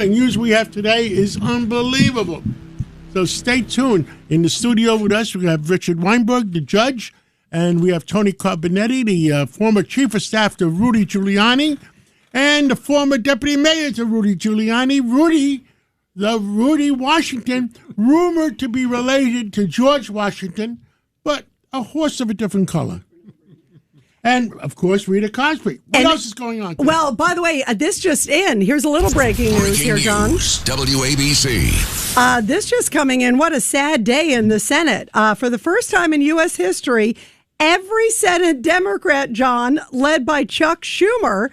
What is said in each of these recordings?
The news we have today is unbelievable. So stay tuned. In the studio with us, we have Richard Weinberg, the judge, and we have Tony Carbonetti, the former chief of staff to Rudy Giuliani, and the former deputy mayor to Rudy Giuliani, Rudy Washington, rumored to be related to George Washington, but a horse of a different color. And, of course, Rita Cosby. What else is going on today? Well, by the way, this just in. Here's a little breaking news here, John. WABC. This just coming in. What a sad day in the Senate. For the first time in U.S. history, every Senate Democrat, John, led by Chuck Schumer,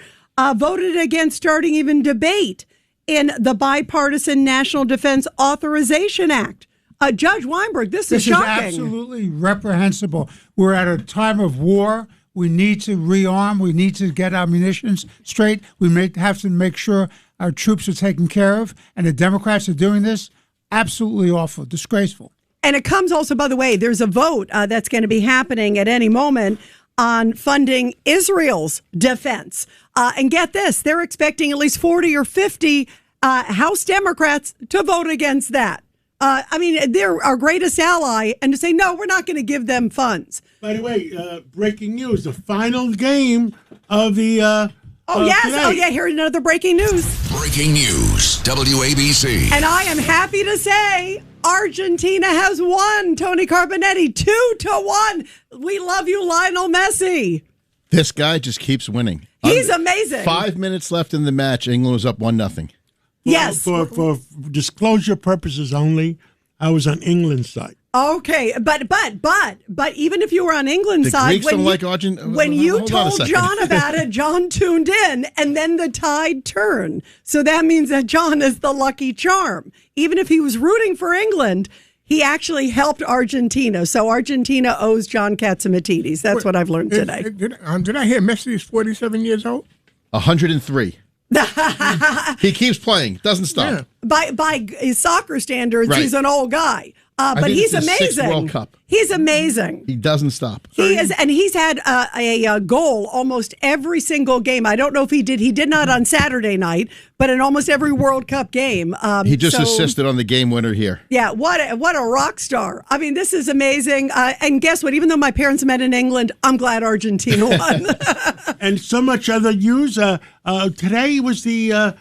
voted against starting even debate in the Bipartisan National Defense Authorization Act. Judge Weinberg, this is shocking. This is absolutely reprehensible. We're at a time of war. We need to rearm. We need to get our munitions straight. We have to make sure our troops are taken care of. And the Democrats are doing this. Absolutely awful, disgraceful. And it comes also, by the way, there's a vote that's going to be happening at any moment on funding Israel's defense. And get this, they're expecting at least 40 or 50 House Democrats to vote against that. I mean, they're our greatest ally, and to say, no, we're not going to give them funds. By the way, breaking news, the final game of the yes. today. Oh, yeah, here's another breaking news. Breaking news, WABC. And I am happy to say Argentina has won, Tony Carbonetti, 2-1. We love you, Lionel Messi. This guy just keeps winning. He's amazing. 5 minutes left in the match. England was up 1-0. Yes. For disclosure purposes only, I was on England's side. Okay, but even if you were on England's side, Greeks don't like Argentina. When you told John about it, John tuned in, and then the tide turned. So that means that John is the lucky charm. Even if he was rooting for England, he actually helped Argentina. So Argentina owes John Catsimatidis. That's what I've learned today. Did I hear Messi is 47 years old? 103. He keeps playing, doesn't stop. Yeah. By his soccer standards, right. He's an old guy. But he's amazing. World Cup. He's amazing. He doesn't stop. He is, and he's had a goal almost every single game. I don't know if he did not on Saturday night, but in almost every World Cup game. He just assisted on the game winner here. Yeah, what a rock star. I mean, this is amazing. And guess what? Even though my parents met in England, I'm glad Argentina won. And so much other news. Today was the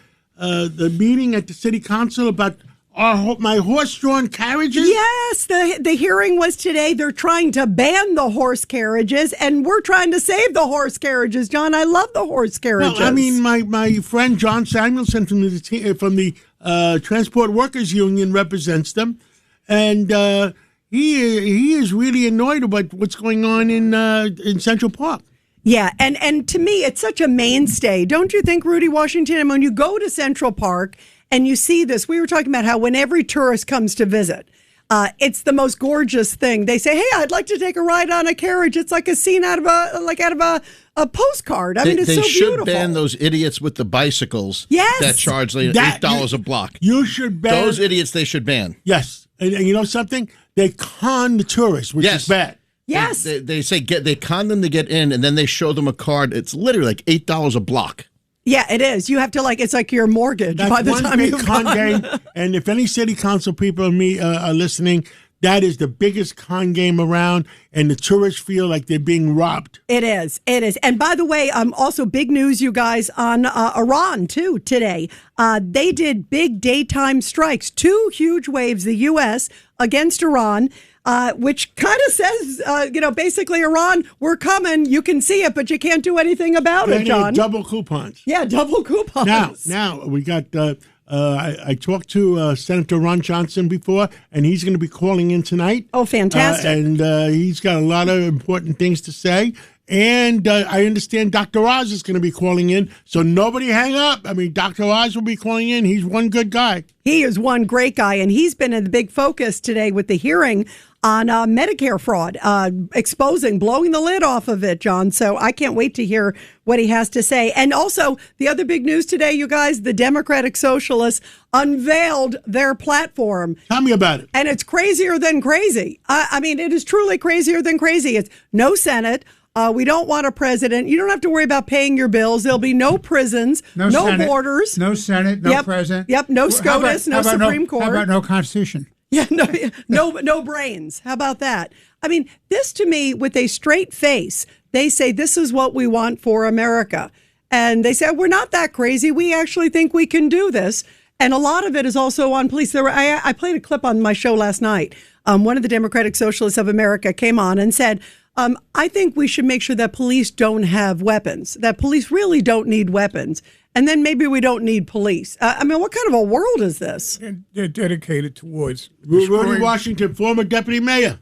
meeting at the city council about my horse-drawn carriages? Yes, the hearing was today. They're trying to ban the horse carriages, and we're trying to save the horse carriages. John, I love the horse carriages. Well, I mean, my friend John Samuelson from the Transport Workers Union represents them, and he is really annoyed about what's going on in Central Park. Yeah, and to me, it's such a mainstay. Don't you think, Rudy Washington, when you go to Central Park and you see this, we were talking about how when every tourist comes to visit, it's the most gorgeous thing. They say, hey, I'd like to take a ride on a carriage. It's like a scene out of a postcard. I mean, it's so beautiful. They should ban those idiots with the bicycles that charge like $8 a block. You should ban. Those idiots, they should ban. Yes. And you know something? They con the tourists, which is bad. Yes. They say they con them to get in, and then they show them a card. It's literally like $8 a block. Yeah, it is. You have to it's like your mortgage That's by the one time big you con game. And if any city council people are listening, that is the biggest con game around, and the tourists feel like they're being robbed. It is. And by the way, also big news, you guys, on Iran, too, today. They did big daytime strikes, 2 huge waves, the U.S. against Iran, which kind of says, basically, Iran, we're coming. You can see it, but you can't do anything about it, John. Double coupons. Yeah, double coupons. Now we got... I talked to Senator Ron Johnson before, and he's going to be calling in tonight. Oh, fantastic. And he's got a lot of important things to say. And I understand Dr. Oz is going to be calling in, so nobody hang up. I mean, Dr. Oz will be calling in. He's one good guy. He is one great guy, and he's been in the big focus today with the hearing on Medicare fraud, blowing the lid off of it, John. So I can't wait to hear what he has to say. And also, the other big news today, you guys, the Democratic Socialists unveiled their platform. Tell me about it. And it's crazier than crazy. I mean, it is truly crazier than crazy. It's no Senate, We don't want a president. You don't have to worry about paying your bills. There'll be no prisons, no Senate, borders. No Senate, no president. Yep, no SCOTUS, no Supreme Court. How about no Constitution? Yeah, no brains. How about that? I mean, this to me, with a straight face, they say this is what we want for America. And they say, we're not that crazy. We actually think we can do this. And a lot of it is also on police. I played a clip on my show last night. One of the Democratic Socialists of America came on and said, I think we should make sure that police don't have weapons, that police really don't need weapons. And then maybe we don't need police. I mean, what kind of a world is this? They're dedicated towards Rudy Washington, former deputy mayor.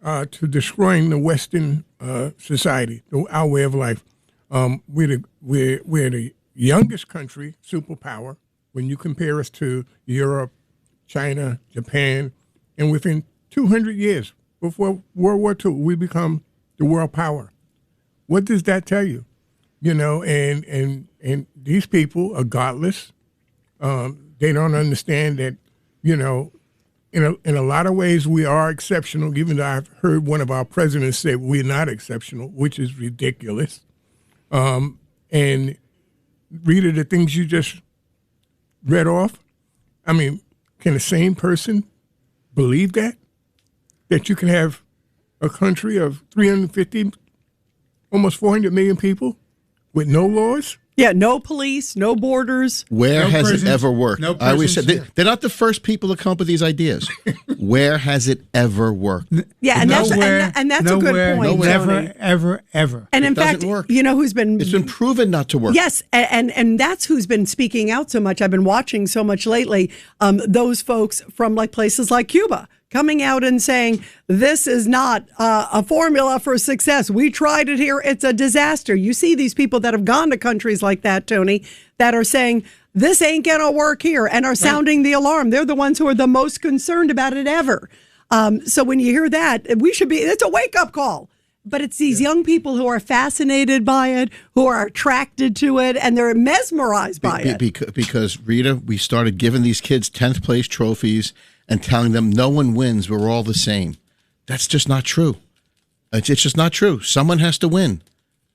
To destroying the Western society, our way of life. We're the youngest country, superpower, when you compare us to Europe, China, Japan, and within 200 years, before World War II, we become the world power. What does that tell you? You know, and these people are godless. They don't understand that, you know, in a lot of ways we are exceptional, even though I've heard one of our presidents say we're not exceptional, which is ridiculous. And Rita, the things you just read off, I mean, can the same person believe that? That you can have a country of 350, almost 400 million people with no laws? Yeah, no police, no borders. Where has prisons, it ever worked? no I always said prisons. they're not the first people to come up with these ideas. Where has it ever worked? Yeah, and that's Nowhere, a good nowhere, point. Never, ever. And in doesn't fact, work. you know who's been It's been proven not to work. Yes, and that's who's been speaking out so much. I've been watching so much lately. Those folks from like places like Cuba coming out and saying this is not a formula for success. We tried it here; it's a disaster. You see these people that have gone to countries like that, Tony, that are saying this ain't gonna work here and are sounding the alarm. They're the ones who are the most concerned about it ever. So when you hear that, it's a wake up call. But it's these young people who are fascinated by it, who are attracted to it, and they're mesmerized by it. Because, Rita, we started giving these kids 10th place trophies and telling them no one wins, we're all the same. That's just not true. It's just not true. Someone has to win,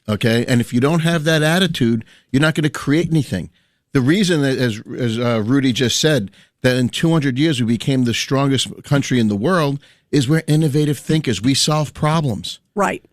okay? And if you don't have that attitude, you're not going to create anything. The reason, as Rudy just said, that in 200 years we became the strongest country in the world is we're innovative thinkers. We solve problems. Right.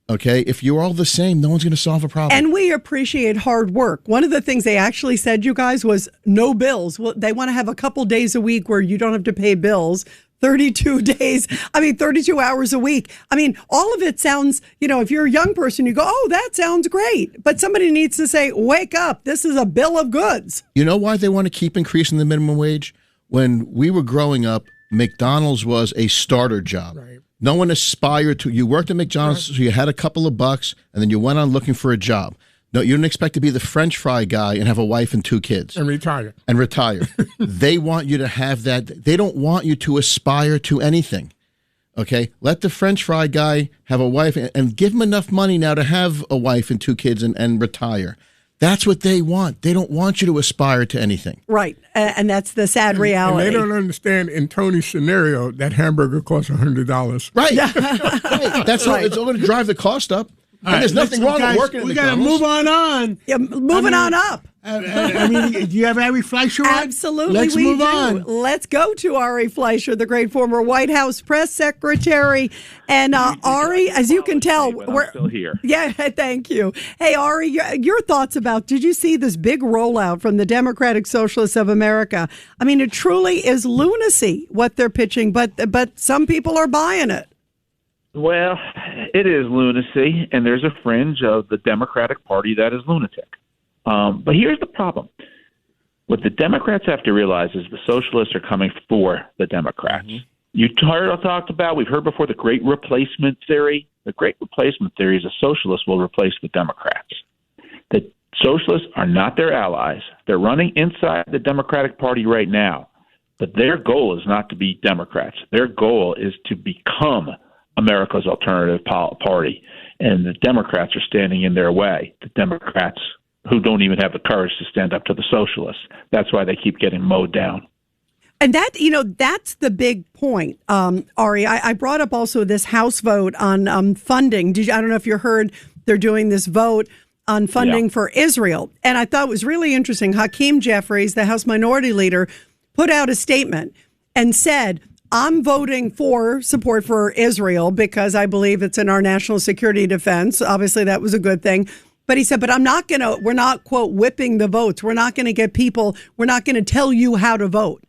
Okay? If you're all the same, no one's going to solve a problem. And we appreciate hard work. One of the things they actually said, you guys, was no bills. Well, they want to have a couple days a week where you don't have to pay bills. 32 hours a week. I mean, all of it sounds, you know, if you're a young person, you go, oh, that sounds great. But somebody needs to say, wake up. This is a bill of goods. You know why they want to keep increasing the minimum wage? When we were growing up, McDonald's was a starter job. Right. No one aspired to. You worked at McDonald's, so you had a couple of bucks, and then you went on looking for a job. No, you didn't expect to be the French fry guy and have a wife and 2 kids. And retire. They want you to have that. They don't want you to aspire to anything. Okay? Let the French fry guy have a wife and give him enough money now to have a wife and 2 kids and retire. That's what they want. They don't want you to aspire to anything. Right. And that's the sad reality. And they don't understand in Tony's scenario that hamburger costs $100. Right. Right. That's Right. All. It's all going to drive the cost up. And there's nothing wrong with working at We got to McDonald's. move on. Yeah, moving on up. I mean, do you have Ari Fleischer on? Absolutely, Let's we move do. on. Let's go to Ari Fleischer, the great former White House press secretary. And Ari, as you can tell, we're still here. Yeah, thank you. Hey, Ari, your thoughts about, did you see this big rollout from the Democratic Socialists of America? I mean, it truly is lunacy what they're pitching, but some people are buying it. Well, it is lunacy, and there's a fringe of the Democratic Party that is lunatic. But here's the problem. What the Democrats have to realize is the socialists are coming for the Democrats. Mm-hmm. You talked about, we've heard before, the Great Replacement Theory. The Great Replacement Theory is a socialist will replace the Democrats. The socialists are not their allies. They're running inside the Democratic Party right now. But their goal is not to be Democrats. Their goal is to become America's alternative party. And the Democrats are standing in their way. The Democrats who don't even have the courage to stand up to the socialists. That's why they keep getting mowed down. And that, that's the big point, Ari. I brought up also this House vote on funding. I don't know if you heard they're doing this vote on funding for Israel. And I thought it was really interesting. Hakeem Jeffries, the House Minority Leader, put out a statement and said, I'm voting for support for Israel because I believe it's in our national security defense. Obviously, that was a good thing. But he said, but we're not, quote, whipping the votes. We're not going to get people, we're not going to tell you how to vote.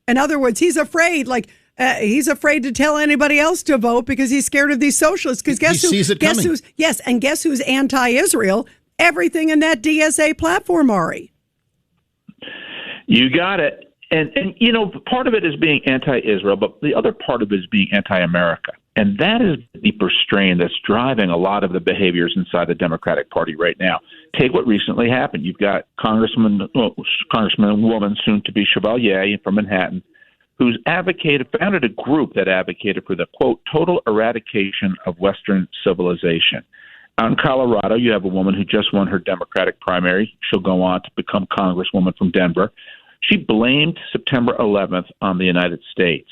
In other words, he's afraid, he's afraid to tell anybody else to vote because he's scared of these socialists. Because guess who's anti-Israel? Everything in that DSA platform, Ari. You got it. And part of it is being anti-Israel, but the other part of it is being anti-America. And that is the deeper strain that's driving a lot of the behaviors inside the Democratic Party right now. Take what recently happened. You've got Congresswoman, soon to be Chevalier from Manhattan, who's founded a group that advocated for the, quote, total eradication of Western civilization. Out in Colorado, you have a woman who just won her Democratic primary. She'll go on to become Congresswoman from Denver. She blamed September 11th on the United States.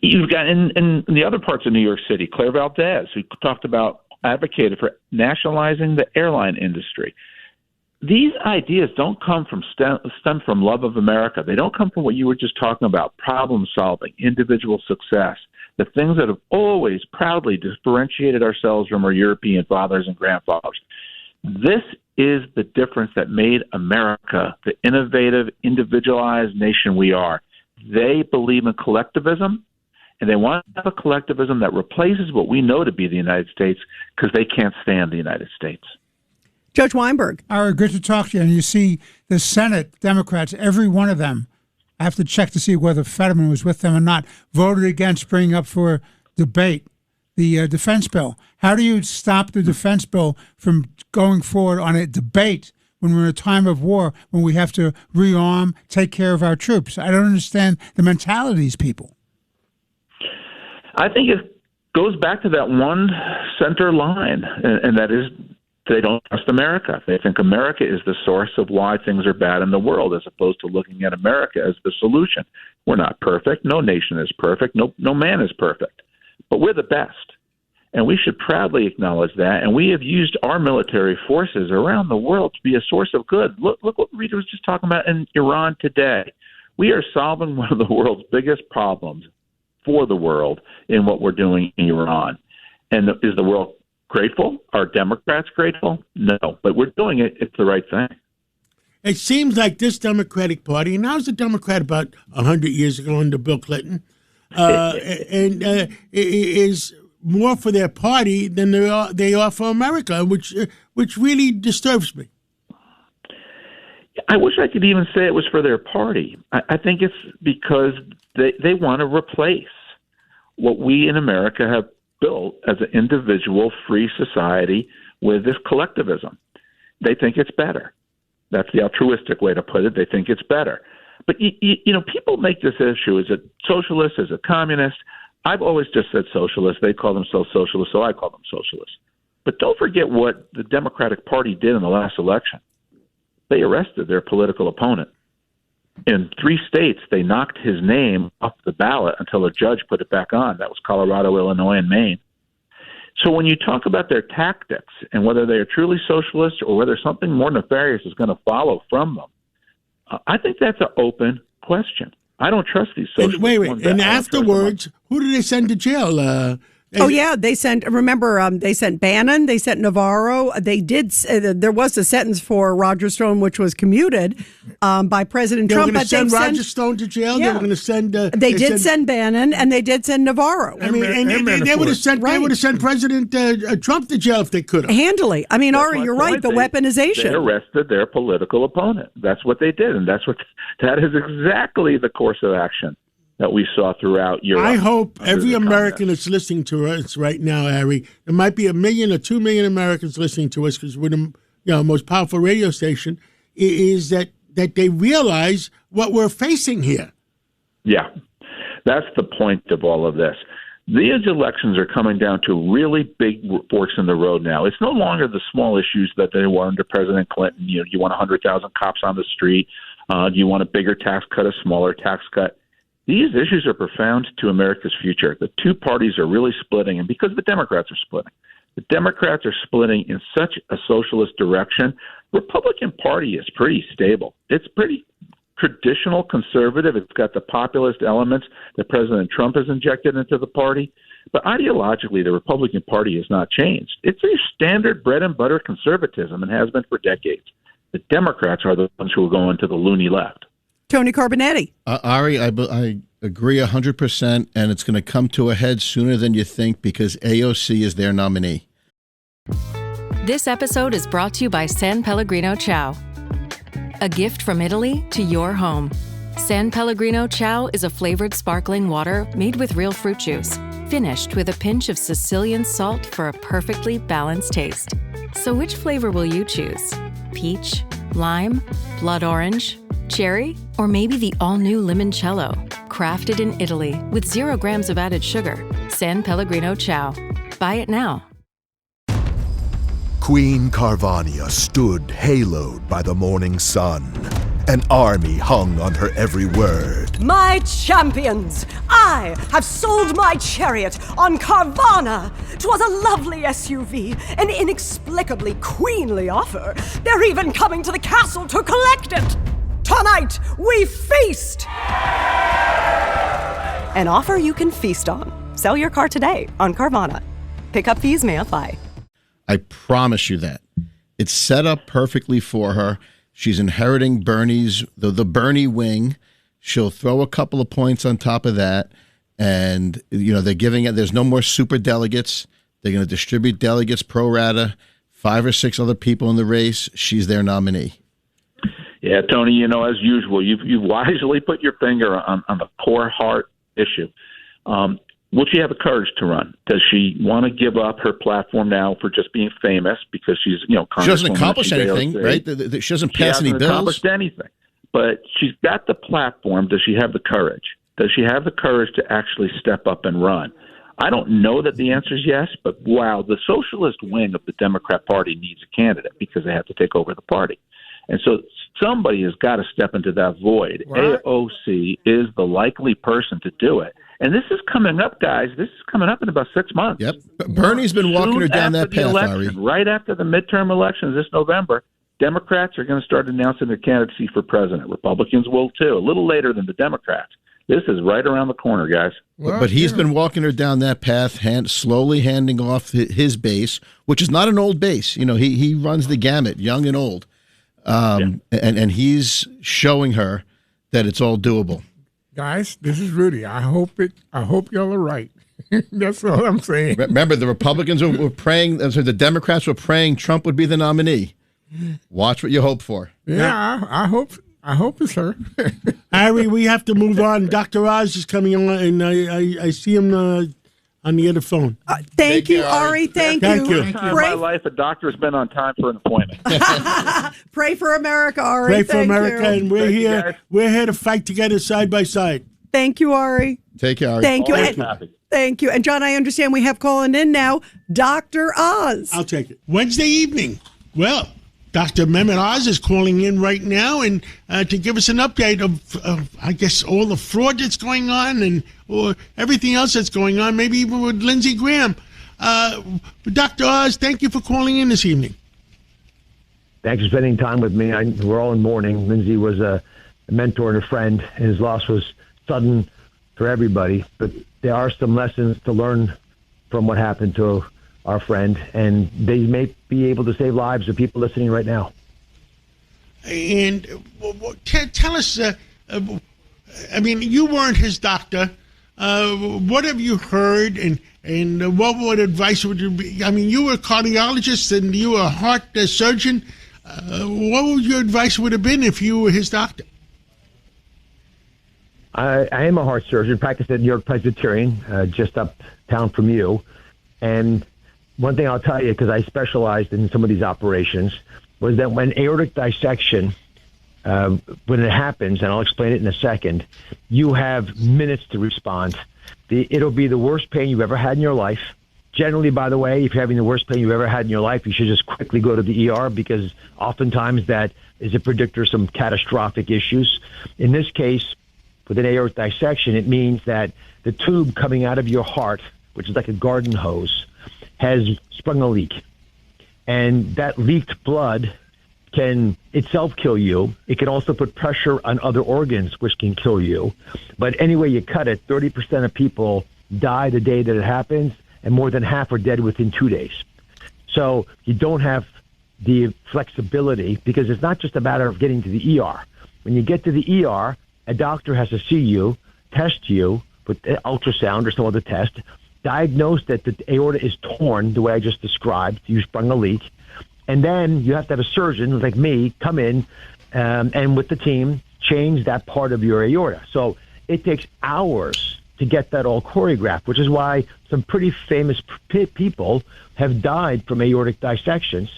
You've got in the other parts of New York City, Claire Valdez, who advocated for nationalizing the airline industry. These ideas don't come from stem from love of America. They don't come from what you were just talking about, problem solving, individual success, the things that have always proudly differentiated ourselves from our European fathers and grandfathers. This is the difference that made America the innovative, individualized nation we are. They believe in collectivism, and they want to have a collectivism that replaces what we know to be the United States because they can't stand the United States. Judge Weinberg. All right, good to talk to you. And you see the Senate Democrats, every one of them, I have to check to see whether Fetterman was with them or not, voted against bringing up for debate the defense bill. How do you stop the defense bill from going forward on a debate when we're in a time of war, when we have to rearm, take care of our troops? I don't understand the mentality of these people. I think it goes back to that one center line, and that is they don't trust America. They think America is the source of why things are bad in the world, as opposed to looking at America as the solution. We're not perfect. No nation is perfect. No man is perfect. But we're the best. And we should proudly acknowledge that. And we have used our military forces around the world to be a source of good. Look what Rita was just talking about in Iran today. We are solving one of the world's biggest problems for the world in what we're doing in Iran. And is the world grateful? Are Democrats grateful? No. But we're doing it. It's the right thing. It seems like this Democratic Party, and I was a Democrat about 100 years ago under Bill Clinton, is more for their party than they are for America, which really disturbs me. I wish I could even say it was for their party. I think it's because they want to replace what we in America have built as an individual free society with this collectivism. They think it's better. That's the altruistic way to put it. They think it's better. But, people make this issue. Is it socialist? Is it communist? I've always just said socialist. They call themselves socialists, so I call them socialists. But don't forget what the Democratic Party did in the last election. They arrested their political opponent. In 3 states, they knocked his name off the ballot until a judge put it back on. That was Colorado, Illinois, and Maine. So when you talk about their tactics and whether they are truly socialist or whether something more nefarious is going to follow from them, I think that's an open question. I don't trust these socialists. Wait. And afterwards, who did they send to jail? They sent Bannon, they sent Navarro. They did. There was a sentence for Roger Stone, which was commuted by President Trump. They were going to send Roger Stone to jail. Yeah. They were going to send. They did send Bannon, and they did send Navarro. I mean, and they would have sent. Right. They would have sent President Trump to jail if they could have. Handily. I mean, Ari, you're right. The weaponization. They arrested their political opponent. That's what they did, and that is exactly the course of action that we saw throughout Europe. I hope every American that's listening to us right now, Harry, there might be 1 million or 2 million Americans listening to us because we're the most powerful radio station, is that they realize what we're facing here. Yeah, that's the point of all of this. These elections are coming down to really big forks in the road now. It's no longer the small issues that they were under President Clinton. You want 100,000 cops on the street, Do you want a bigger tax cut, a smaller tax cut? These issues are profound to America's future. The two parties are really splitting, and because the Democrats are splitting, the Democrats are splitting in such a socialist direction. Republican Party is pretty stable. It's pretty traditional conservative. It's got the populist elements that President Trump has injected into the party. But ideologically, the Republican Party has not changed. It's a standard bread and butter conservatism and has been for decades. The Democrats are the ones who are going to the loony left. Tony Carbonetti. Ari, I agree 100%, and it's going to come to a head sooner than you think because AOC is their nominee. This episode is brought to you by San Pellegrino Ciao. A gift from Italy to your home. San Pellegrino Ciao is a flavored sparkling water made with real fruit juice, finished with a pinch of Sicilian salt for a perfectly balanced taste. So which flavor will you choose? Peach, lime, blood orange, cherry, or maybe the all-new limoncello? Crafted in Italy with 0 grams of added sugar. San Pellegrino Ciao. Buy it now. Queen Carvania stood haloed by the morning sun. An army hung on her every word. My champions, I have sold my chariot on Carvana. 'Twas a lovely SUV, an inexplicably queenly offer. They're even coming to the castle to collect it. Tonight, we feast! An offer you can feast on. Sell your car today on Carvana. Pickup fees may apply. I promise you that. It's set up perfectly for her. She's inheriting Bernie's, the Bernie wing. She'll throw a couple of points on top of that. And, they're giving it, there's no more super delegates. They're going to distribute delegates pro rata, 5 or 6 other people in the race. She's their nominee. Yeah, Tony, as usual, you've wisely put your finger on the core heart issue. Will she have the courage to run? Does she want to give up her platform now for just being famous because she's, she doesn't accomplish anything, right? She doesn't pass any bills. She hasn't accomplished anything. But she's got the platform. Does she have the courage? Does she have the courage to actually step up and run? I don't know that the answer is yes, but wow, the socialist wing of the Democrat Party needs a candidate because they have to take over the party. And so somebody has got to step into that void. Right. AOC is the likely person to do it. And this is coming up, guys. This is coming up in about 6 months. Yep. Bernie's been walking her down that path, Ari. Right after the midterm elections this November, Democrats are going to start announcing their candidacy for president. Republicans will, too, a little later than the Democrats. This is right around the corner, guys. Well, but he's been walking her down that path, slowly handing off his base, which is not an old base. He runs the gamut, young and old. And he's showing her that it's all doable. Guys, this is Rudy. I hope y'all are right. That's all I'm saying. Remember, the Republicans were praying. The Democrats were praying Trump would be the nominee. Watch what you hope for. Yeah, I hope it's her. Ari, we have to move on. Dr. Oz is coming on, and I see him on the other phone. Thank you, Ari. Thank you. First time in my life, a doctor's been on time for an appointment. Pray for America, Ari. Pray for America, you. and we're here. We're here to fight together side by side. Thank you, Ari. Take care, Ari. Thank you. Thank you. And John, I understand we have calling in now, Dr. Oz. I'll take it. Wednesday evening. Well, Dr. Mehmet Oz is calling in right now and to give us an update of, I guess, all the fraud that's going on or everything else that's going on, maybe even with Lindsey Graham. Dr. Oz, thank you for calling in this evening. Thanks for spending time with me. We're all in mourning. Lindsey was a mentor and a friend. His loss was sudden for everybody, but there are some lessons to learn from what happened to our friend, and they may be able to save lives of people listening right now. And tell us, you weren't his doctor. What have you heard, and what advice would you be? I mean, you were a cardiologist and you were a heart surgeon. What would your advice would have been if you were his doctor? I am a heart surgeon, practiced at New York Presbyterian, just uptown from you. And one thing I'll tell you, because I specialized in some of these operations, was that when aortic dissection, when it happens, and I'll explain it in a second, you have minutes to respond. It'll be the worst pain you've ever had in your life. Generally, by the way, if you're having the worst pain you've ever had in your life, you should just quickly go to the ER because oftentimes that is a predictor of some catastrophic issues. In this case, with an aortic dissection, it means that the tube coming out of your heart, which is like a garden hose, has sprung a leak. And that leaked blood can itself kill you. It can also put pressure on other organs, which can kill you. But anyway you cut it, 30% of people die the day that it happens, and more than half are dead within 2 days. So you don't have the flexibility because it's not just a matter of getting to the ER. When you get to the ER, a doctor has to see you, test you with ultrasound or some other test, diagnose that the aorta is torn the way I just described, you sprung a leak, and then you have to have a surgeon like me come in and with the team change that part of your aorta. So it takes hours to get that all choreographed, which is why some pretty famous people have died from aortic dissections.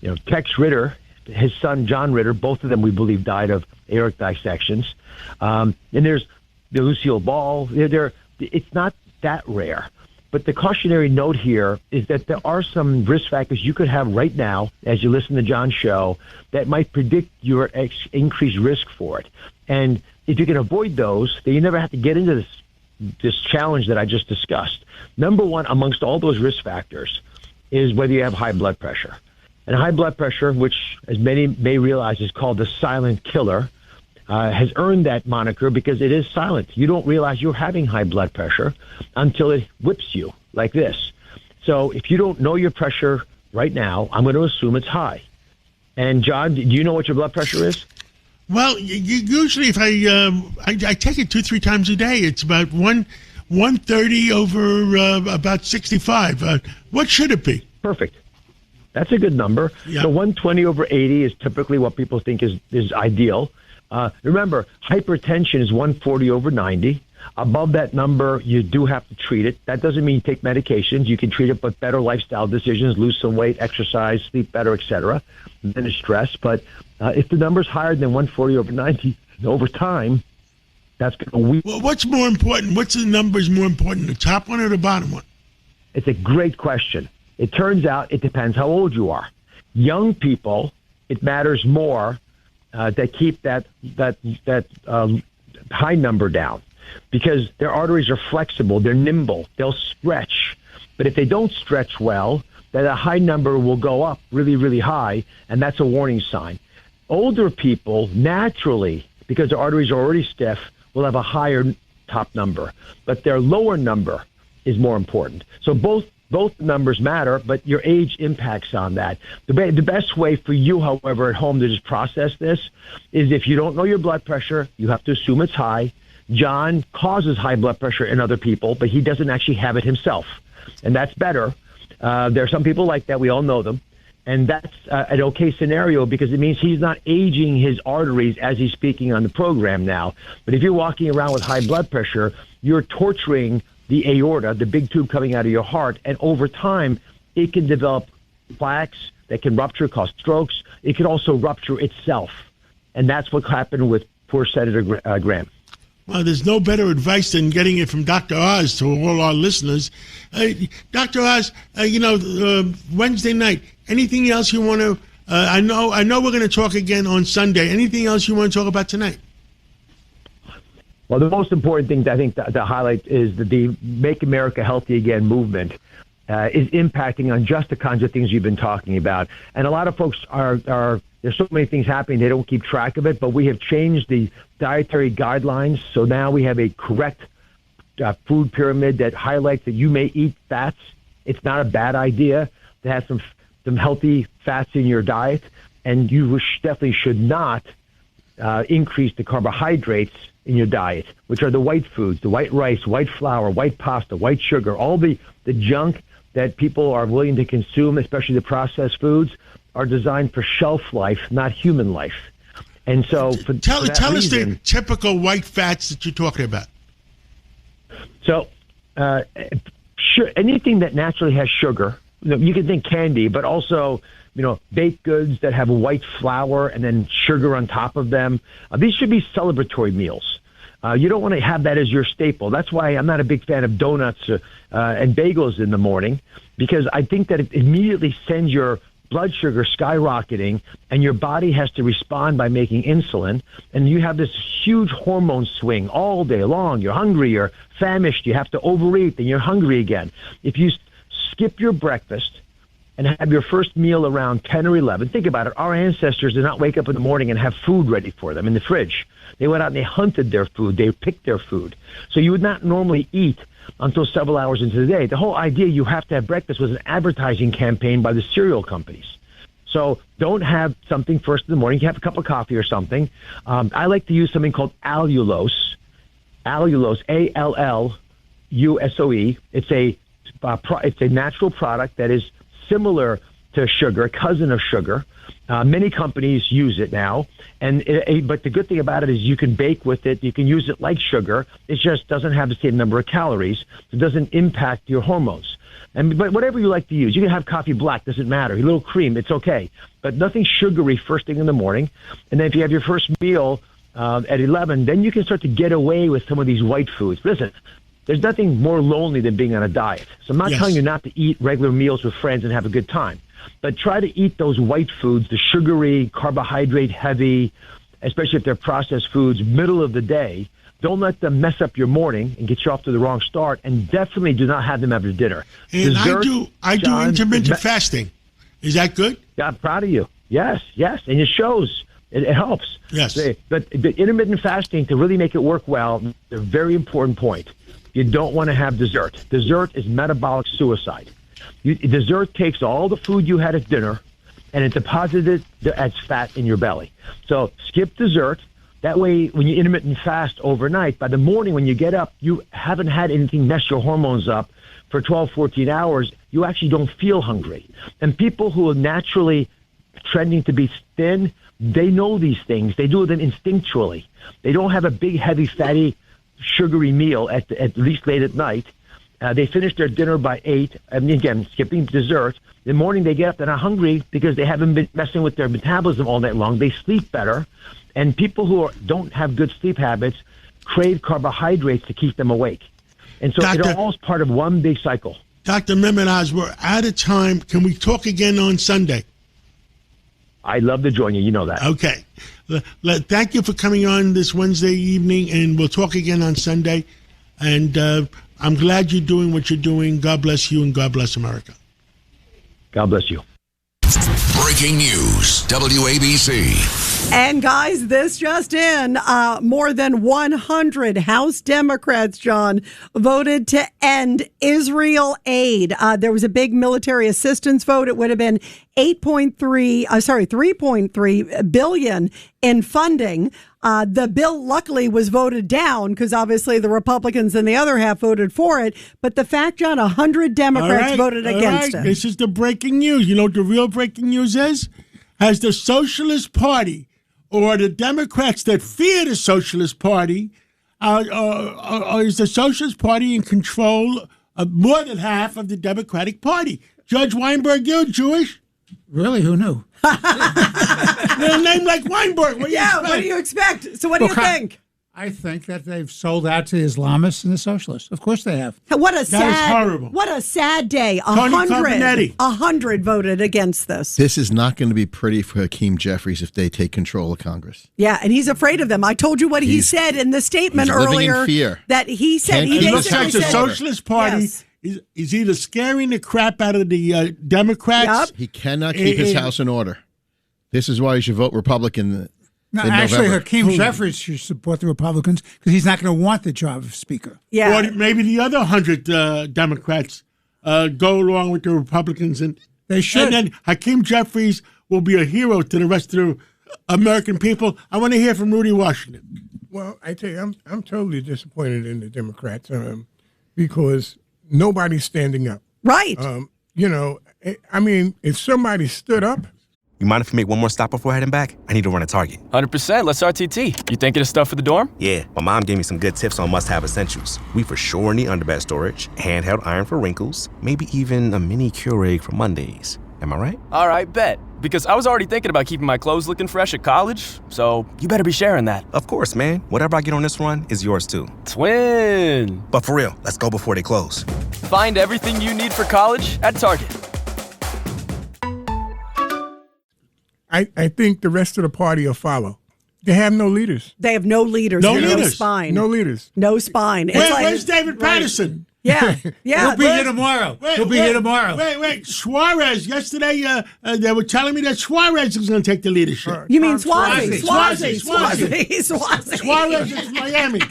You know, Tex Ritter, his son John Ritter, both of them we believe died of aortic dissections. And there's the Lucille Ball. It's not that rare. But the cautionary note here is that there are some risk factors you could have right now as you listen to John's show that might predict your increased risk for it. And if you can avoid those, then you never have to get into this challenge that I just discussed. Number one, amongst all those risk factors, is whether you have high blood pressure. And high blood pressure, which as many may realize is called the silent killer, has earned that moniker because it is silent. You don't realize you're having high blood pressure until it whips you like this. So if you don't know your pressure right now, I'm going to assume it's high. And John, do you know what your blood pressure is? Well, usually if I take it 2-3 times a day, it's about 130 over about 65. What should it be? Perfect. That's a good number. Yeah. So 120 over 80 is typically what people think is ideal. Remember, hypertension is 140 over 90. Above that number, you do have to treat it. That doesn't mean you take medications. You can treat it, but better lifestyle decisions, lose some weight, exercise, sleep better, etc. Then stress. But if the number's higher than 140 over 90 over time, that's going to weaken. Well, what's more important? What's the numbers more important, the top one or the bottom one? It's a great question. It turns out it depends how old you are. Young people, it matters more that keep that high number down because their arteries are flexible, they're nimble, they'll stretch. But if they don't stretch well, then a high number will go up really, really high, and that's a warning sign. Older people, naturally, because their arteries are already stiff, will have a higher top number, but their lower number is more important. So both numbers matter, but your age impacts on that. The best way for you, however, at home to just process this is if you don't know your blood pressure, you have to assume it's high. John causes high blood pressure in other people, but he doesn't actually have it himself, and that's better. There are some people like that. We all know them, and that's an okay scenario because it means he's not aging his arteries as he's speaking on the program now. But if you're walking around with high blood pressure, you're torturing the aorta, the big tube coming out of your heart, and over time, it can develop plaques that can rupture, cause strokes. It can also rupture itself, and that's what happened with poor Senator Graham. Well, there's no better advice than getting it from Dr. Oz to all our listeners. Dr. Oz, Wednesday night, anything else you want to, I know we're going to talk again on Sunday. Anything else you want to talk about tonight? Well, the most important thing I think to highlight is that the Make America Healthy Again movement is impacting on just the kinds of things you've been talking about. And a lot of folks are there's so many things happening, they don't keep track of it, but we have changed the dietary guidelines. So now we have a correct food pyramid that highlights that you may eat fats. It's not a bad idea to have some healthy fats in your diet, and you definitely should not increase the carbohydrates in your diet, which are the white foods, the white rice, white flour, white pasta, white sugar, all the junk that people are willing to consume, especially the processed foods, are designed for shelf life, not human life. And so tell us the typical white fats that you're talking about. So anything that naturally has sugar, you can think candy, but also baked goods that have a white flour and then sugar on top of them. These should be celebratory meals. You don't want to have that as your staple. That's why I'm not a big fan of donuts and bagels in the morning, because I think that it immediately sends your blood sugar skyrocketing, and your body has to respond by making insulin, and you have this huge hormone swing all day long. You're hungry, you're famished, you have to overeat, then you're hungry again. If you skip your breakfast and have your first meal around 10 or 11, think about it. Our ancestors did not wake up in the morning and have food ready for them in the fridge. They went out and they hunted their food. They picked their food. So you would not normally eat until several hours into the day. The whole idea you have to have breakfast was an advertising campaign by the cereal companies. So don't have something first in the morning. You have a cup of coffee or something. I like to use something called allulose. Allulose, A-L-L-U-S-O-E. It's a natural product that is similar to sugar, a cousin of sugar. Many companies use it now, but the good thing about it is you can bake with it. You can use it like sugar. It just doesn't have the same number of calories. It doesn't impact your hormones. But whatever you like to use, you can have coffee black, doesn't matter. A little cream, it's okay. But nothing sugary first thing in the morning. And then if you have your first meal at 11, then you can start to get away with some of these white foods. Listen, there's nothing more lonely than being on a diet. So I'm not telling you not to eat regular meals with friends and have a good time. But try to eat those white foods, the sugary, carbohydrate heavy, especially if they're processed foods, middle of the day. Don't let them mess up your morning and get you off to the wrong start. And definitely do not have them after dinner. And dessert, I do intermittent fasting. Is that good? Yeah, I'm proud of you. Yes. And it shows. It helps. Yes. But the intermittent fasting, to really make it work well, a very important point. You don't want to have dessert. Dessert is metabolic suicide. Dessert takes all the food you had at dinner and it deposits it as fat in your belly. So skip dessert. That way, when you intermittent fast overnight, by the morning when you get up, you haven't had anything mess your hormones up for 12, 14 hours. You actually don't feel hungry. And people who are naturally trending to be thin, they know these things. They do them instinctually. They don't have a big, heavy, fatty, sugary meal at least late at night. They finish their dinner by 8, and again, skipping dessert. In the morning, they get up, they're not hungry because they haven't been messing with their metabolism all night long. They sleep better. And people who don't have good sleep habits crave carbohydrates to keep them awake. And so it all is part of one big cycle. Dr. Mehmet, we're out of time. Can we talk again on Sunday? I'd love to join you. You know that. Okay. Thank you for coming on this Wednesday evening, and we'll talk again on Sunday. And I'm glad you're doing what you're doing. God bless you, and God bless America. God bless you. Breaking news, WABC. And guys, this just in, more than 100 House Democrats, John, voted to end Israel aid. There was a big military assistance vote. It would have been 3.3 billion in funding. The bill luckily was voted down because obviously the Republicans and the other half voted for it. But the fact, John, 100 Democrats voted against it. This is the breaking news. You know what the real breaking news is? Has the Socialist Party or the Democrats that fear the Socialist Party, is the Socialist Party in control of more than half of the Democratic Party? Judge Weinberg, you're Jewish? Really? Who knew? A name like Weinberg. What do you expect? So what do you think? I think that they've sold out to the Islamists and the socialists. Of course they have. What a That is horrible. What a sad day. Tony Carbonetti. 100 voted against this. This is not going to be pretty for Hakeem Jeffries if they take control of Congress. Yeah, and he's afraid of them. I told you what he said in the statement he's living earlier. in fear. That he said It looks like the said, Socialist Party is either scaring the crap out of the Democrats. He cannot keep his house in order. This is why you should vote Republican. No, actually, Hakeem Jeffries should support the Republicans because he's not going to want the job of Speaker. Yeah. Or maybe the other 100 Democrats go along with the Republicans. And they should. And then Hakeem Jeffries will be a hero to the rest of the American people. I want to hear from Rudy Washington. Well, I tell you, I'm totally disappointed in the Democrats because nobody's standing up. Right. If somebody stood up. You mind if we make one more stop before heading back? I need to run a Target. 100%. Let's RTT. You thinking of stuff for the dorm? Yeah, my mom gave me some good tips on must-have essentials. We for sure need underbed storage, handheld iron for wrinkles, maybe even a mini Keurig for Mondays. Am I right? All right, bet. Because I was already thinking about keeping my clothes looking fresh at college, so you better be sharing that. Of course, man. Whatever I get on this run is yours too. Twin. But for real, let's go before they close. Find everything you need for college at Target. I think the rest of the party will follow. They have no leaders. They have no leaders. No No leaders. spine. No leaders. No spine. It's Where's David Patterson? Yeah. He'll be here tomorrow. He'll be here tomorrow. Wait. Suarez. Yesterday, they were telling me that Suarez is going to take the leadership. You mean Swazi? Swazi. Swazi. Suarez is Miami.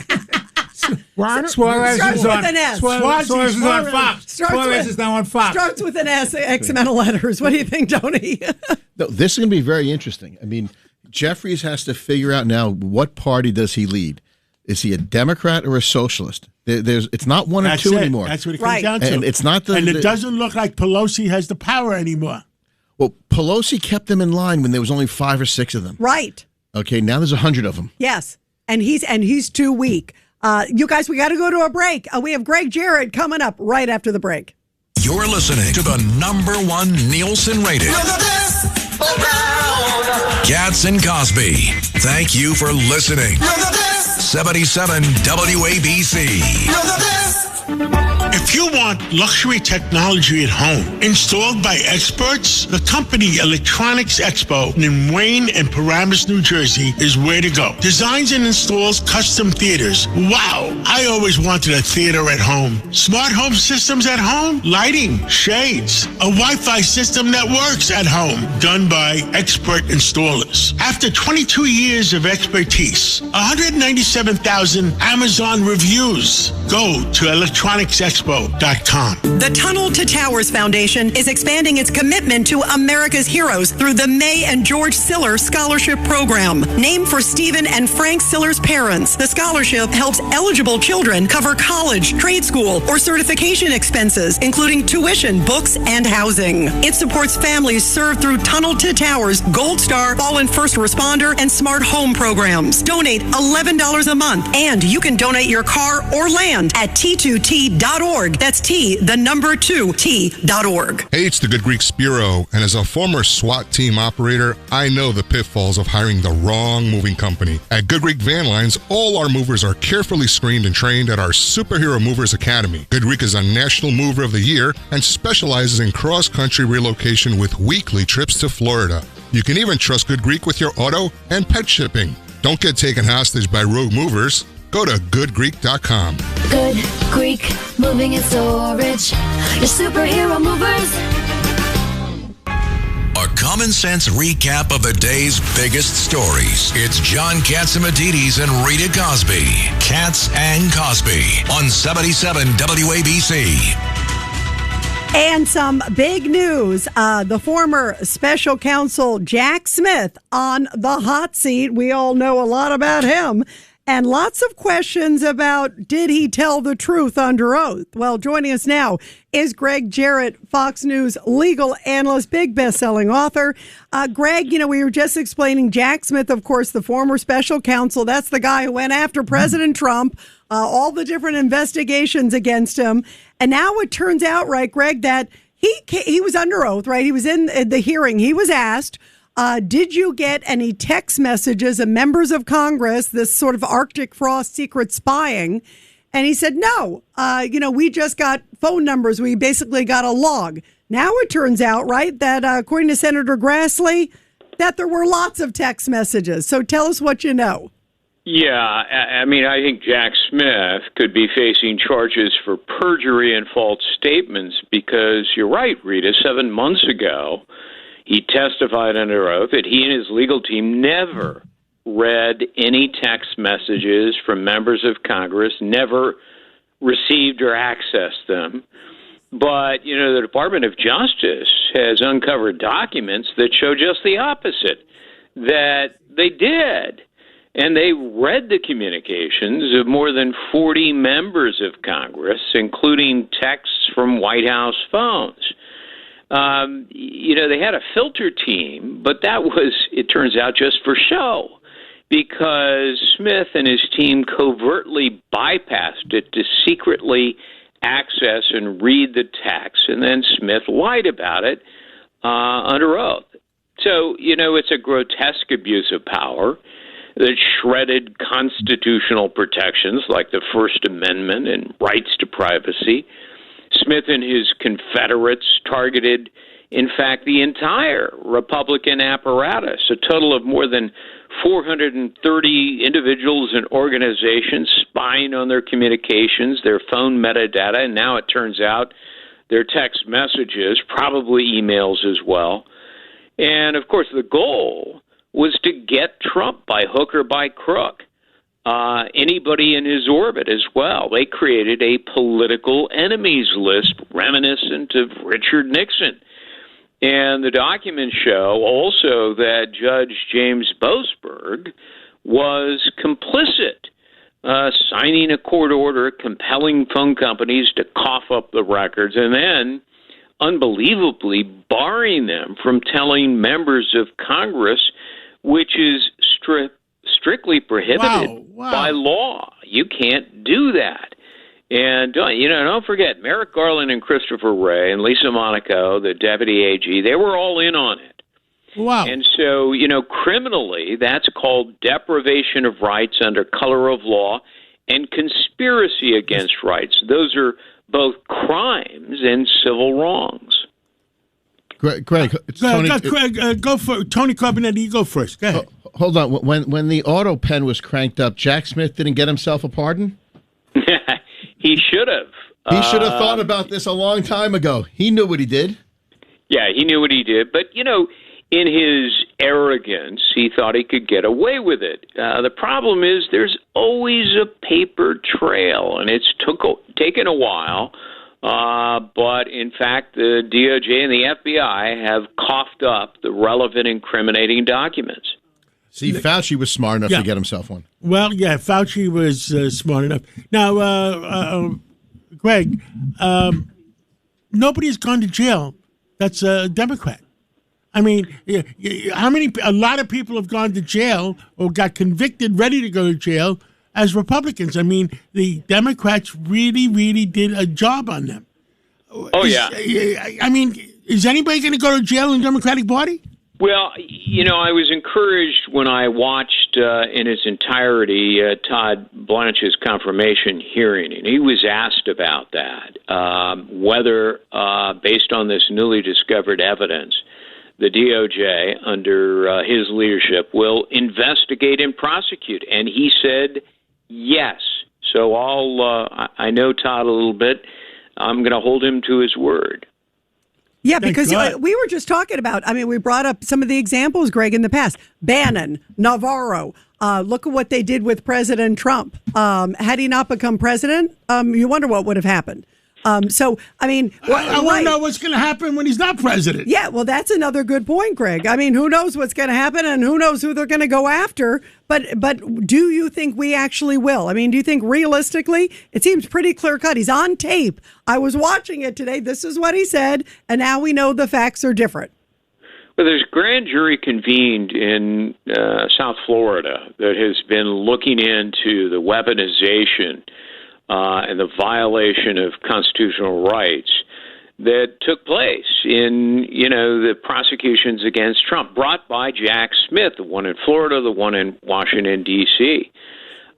Suarez Starts is with on an S. Suarez is on Fox. Starts Suarez with- is now on Fox. Starts with an S, X amount of letters. What do you think, Tony? No, this is going to be very interesting. I mean, Jeffries has to figure out now what party does he lead. Is he a Democrat or a socialist? It's not one or two anymore. That's what it comes down to. And it's not and it doesn't look like Pelosi has the power anymore. Well, Pelosi kept them in line when there was only 5 or 6 of them. Right. Okay, now there's 100 of them. Yes. And he's too weak. You guys, we got to go to a break. We have Greg Jarrett coming up right after the break. You're listening to the #1 Nielsen rated Cats and Cosby. Thank you for listening. 77 WABC. If you want luxury technology at home installed by experts, the company Electronics Expo in Wayne and Paramus, New Jersey is where to go. Designs and installs custom theaters. Wow, I always wanted a theater at home. Smart home systems at home, lighting, shades, a Wi-Fi system that works at home, done by expert installers. After 22 years of expertise, 197,000 Amazon reviews. Go to electronicsexpo.com. The Tunnel to Towers Foundation is expanding its commitment to America's heroes through the May and George Siller Scholarship Program. Named for Stephen and Frank Siller's parents, the scholarship helps eligible children cover college, trade school, or certification expenses, including tuition, books, and housing. It supports families served through Tunnel to Towers, Gold Star, Fallen First Responder, and Smart Home programs. Donate $11 a month, and you can donate your car or land at T2T.org. That's T2T.org. Hey, it's the Good Greek Spiro, and as a former SWAT team operator, I know the pitfalls of hiring the wrong moving company. At Good Greek Van Lines, all our movers are carefully screened and trained at our Superhero Movers Academy. Good Greek is a National Mover of the Year and specializes in cross-country relocation with weekly trips to Florida. You can even trust Good Greek with your auto and pet shipping. Don't get taken hostage by rogue movers. Go to goodgreek.com. Good Greek Moving and Storage. Your superhero movers. A common sense recap of the day's biggest stories. It's John Catsimatidis and Rita Cosby. Cats and Cosby on 77 WABC. And some big news. The former special counsel Jack Smith on the hot seat. We all know a lot about him. And lots of questions about, did he tell the truth under oath? Well, joining us now is Greg Jarrett, Fox News legal analyst, big best-selling author. Greg, we were just explaining Jack Smith, of course, the former special counsel. That's the guy who went after President Trump, all the different investigations against him. And now it turns out, right, Greg, that he was under oath, right? He was in the hearing. He was asked, did you get any text messages of members of Congress, this sort of Arctic frost secret spying? And he said, no, we just got phone numbers. We basically got a log. Now it turns out, right, that according to Senator Grassley, that there were lots of text messages. So tell us what you know. Yeah, I mean, I think Jack Smith could be facing charges for perjury and false statements because you're right, Rita, 7 months ago, he testified under oath that he and his legal team never read any text messages from members of Congress, never received or accessed them. But, the Department of Justice has uncovered documents that show just the opposite, that they did. And they read the communications of more than 40 members of Congress, including texts from White House phones. They had a filter team, but that was, it turns out, just for show, because Smith and his team covertly bypassed it to secretly access and read the text, and then Smith lied about it under oath. So, it's a grotesque abuse of power that shredded constitutional protections like the First Amendment and rights to privacy. Smith and his Confederates targeted, in fact, the entire Republican apparatus, a total of more than 430 individuals and organizations spying on their communications, their phone metadata, and now it turns out their text messages, probably emails as well. And, of course, the goal was to get Trump by hook or by crook. Anybody in his orbit as well. They created a political enemies list reminiscent of Richard Nixon. And the documents show also that Judge James Boasberg was complicit, signing a court order compelling phone companies to cough up the records and then unbelievably barring them from telling members of Congress, which is strictly prohibited by law. You can't do that. And don't forget, Merrick Garland and Christopher Wray and Lisa Monaco, the deputy AG, they were all in on it. Wow. And so, criminally, that's called deprivation of rights under color of law and conspiracy against rights. Those are both crimes and civil wrongs. Greg, Tony Carbonetti, you go first. Go ahead. Hold on. When the auto pen was cranked up, Jack Smith didn't get himself a pardon? He should have. He should have thought about this a long time ago. He knew what he did. Yeah, he knew what he did. But, in his arrogance, he thought he could get away with it. The problem is there's always a paper trail, and it's taken a while. But, in fact, the DOJ and the FBI have coughed up the relevant incriminating documents. See, Fauci was smart enough to get himself one. Well, yeah, Fauci was smart enough. Now, Greg, nobody's gone to jail that's a Democrat. I mean, a lot of people have gone to jail or got convicted, ready to go to jail as Republicans. I mean, the Democrats really, really did a job on them. Oh, yeah. I mean, is anybody going to go to jail in the Democratic Party? Well, I was encouraged when I watched in its entirety Todd Blanche's confirmation hearing, and he was asked about that, whether, based on this newly discovered evidence, the DOJ, under his leadership, will investigate and prosecute. And he said yes. So I know Todd a little bit. I'm going to hold him to his word. Yeah, because we were just talking about, we brought up some of the examples, Greg, in the past. Bannon, Navarro, look at what they did with President Trump. Had he not become president, you wonder what would have happened. I want to know what's going to happen when he's not president. Yeah, well, that's another good point, Greg. Who knows what's going to happen and who knows who they're going to go after. But do you think we actually will? Do you think realistically, it seems pretty clear cut. He's on tape. I was watching it today. This is what he said. And now we know the facts are different. Well, there's a grand jury convened in South Florida that has been looking into the weaponization and the violation of constitutional rights that took place in, the prosecutions against Trump, brought by Jack Smith, the one in Florida, the one in Washington, D.C.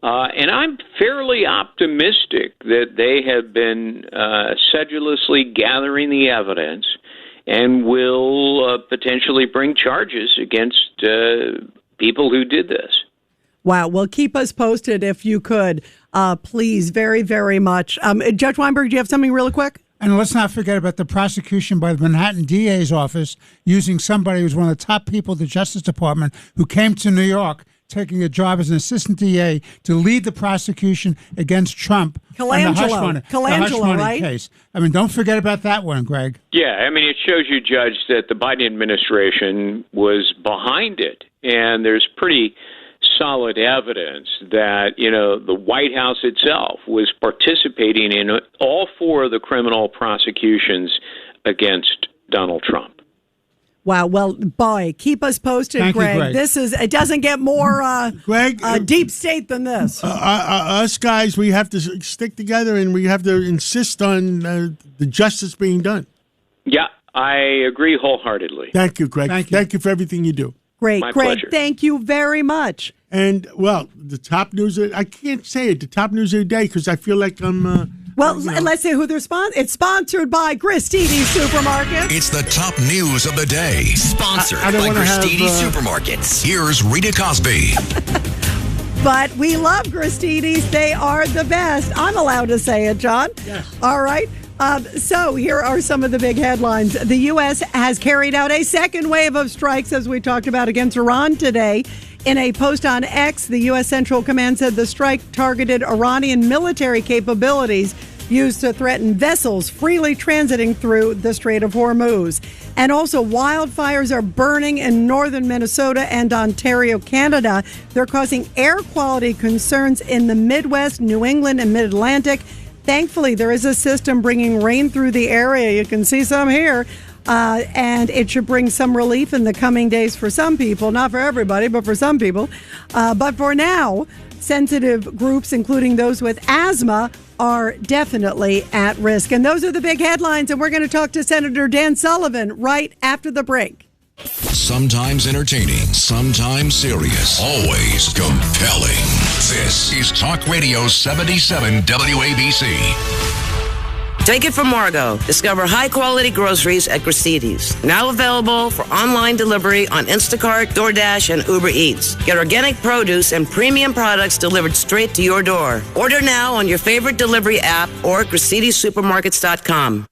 And I'm fairly optimistic that they have been sedulously gathering the evidence and will potentially bring charges against people who did this. Wow. Well, keep us posted if you could, please, very, very much. Judge Weinberg, do you have something really quick? And let's not forget about the prosecution by the Manhattan DA's office using somebody who's one of the top people at the Justice Department who came to New York, taking a job as an assistant DA to lead the prosecution against Trump on the hush money case. Don't forget about that one, Greg. Yeah, it shows you, Judge, that the Biden administration was behind it. And there's pretty solid evidence that, the White House itself was participating in all four of the criminal prosecutions against Donald Trump. Wow. Well, boy, keep us posted, Thank Greg. you, Greg. It doesn't get more Greg, deep state than this. Us guys, we have to stick together and we have to insist on the justice being done. Yeah, I agree wholeheartedly. Thank you, Greg. Thank you for everything you do. Great, My Greg. pleasure. Thank you very much. And, well, the top news, I can't say it, the top news of the day, because I feel like I'm... Well, let's say who they're sponsored. It's sponsored by Gristedes Supermarket. It's the top news of the day. Sponsored by Gristedes Supermarkets. Here's Rita Cosby. But we love Gristedes. They are the best. I'm allowed to say it, John. Yes. All right. So here are some of the big headlines. The U.S. has carried out a second wave of strikes, as we talked about, against Iran today. In a post on X, the U.S. Central Command said the strike targeted Iranian military capabilities used to threaten vessels freely transiting through the Strait of Hormuz. And also, wildfires are burning in northern Minnesota and Ontario, Canada. They're causing air quality concerns in the Midwest, New England, and Mid-Atlantic. Thankfully, there is a system bringing rain through the area. You can see some here. And it should bring some relief in the coming days for some people. Not for everybody, but for some people. But for now, sensitive groups, including those with asthma, are definitely at risk. And those are the big headlines. And we're going to talk to Senator Dan Sullivan right after the break. Sometimes entertaining, sometimes serious, always compelling. This is Talk Radio 77 WABC. Take it from Margot. Discover high-quality groceries at Gristedes. Now available for online delivery on Instacart, DoorDash, and Uber Eats. Get organic produce and premium products delivered straight to your door. Order now on your favorite delivery app or GristedeSupermarkets.com.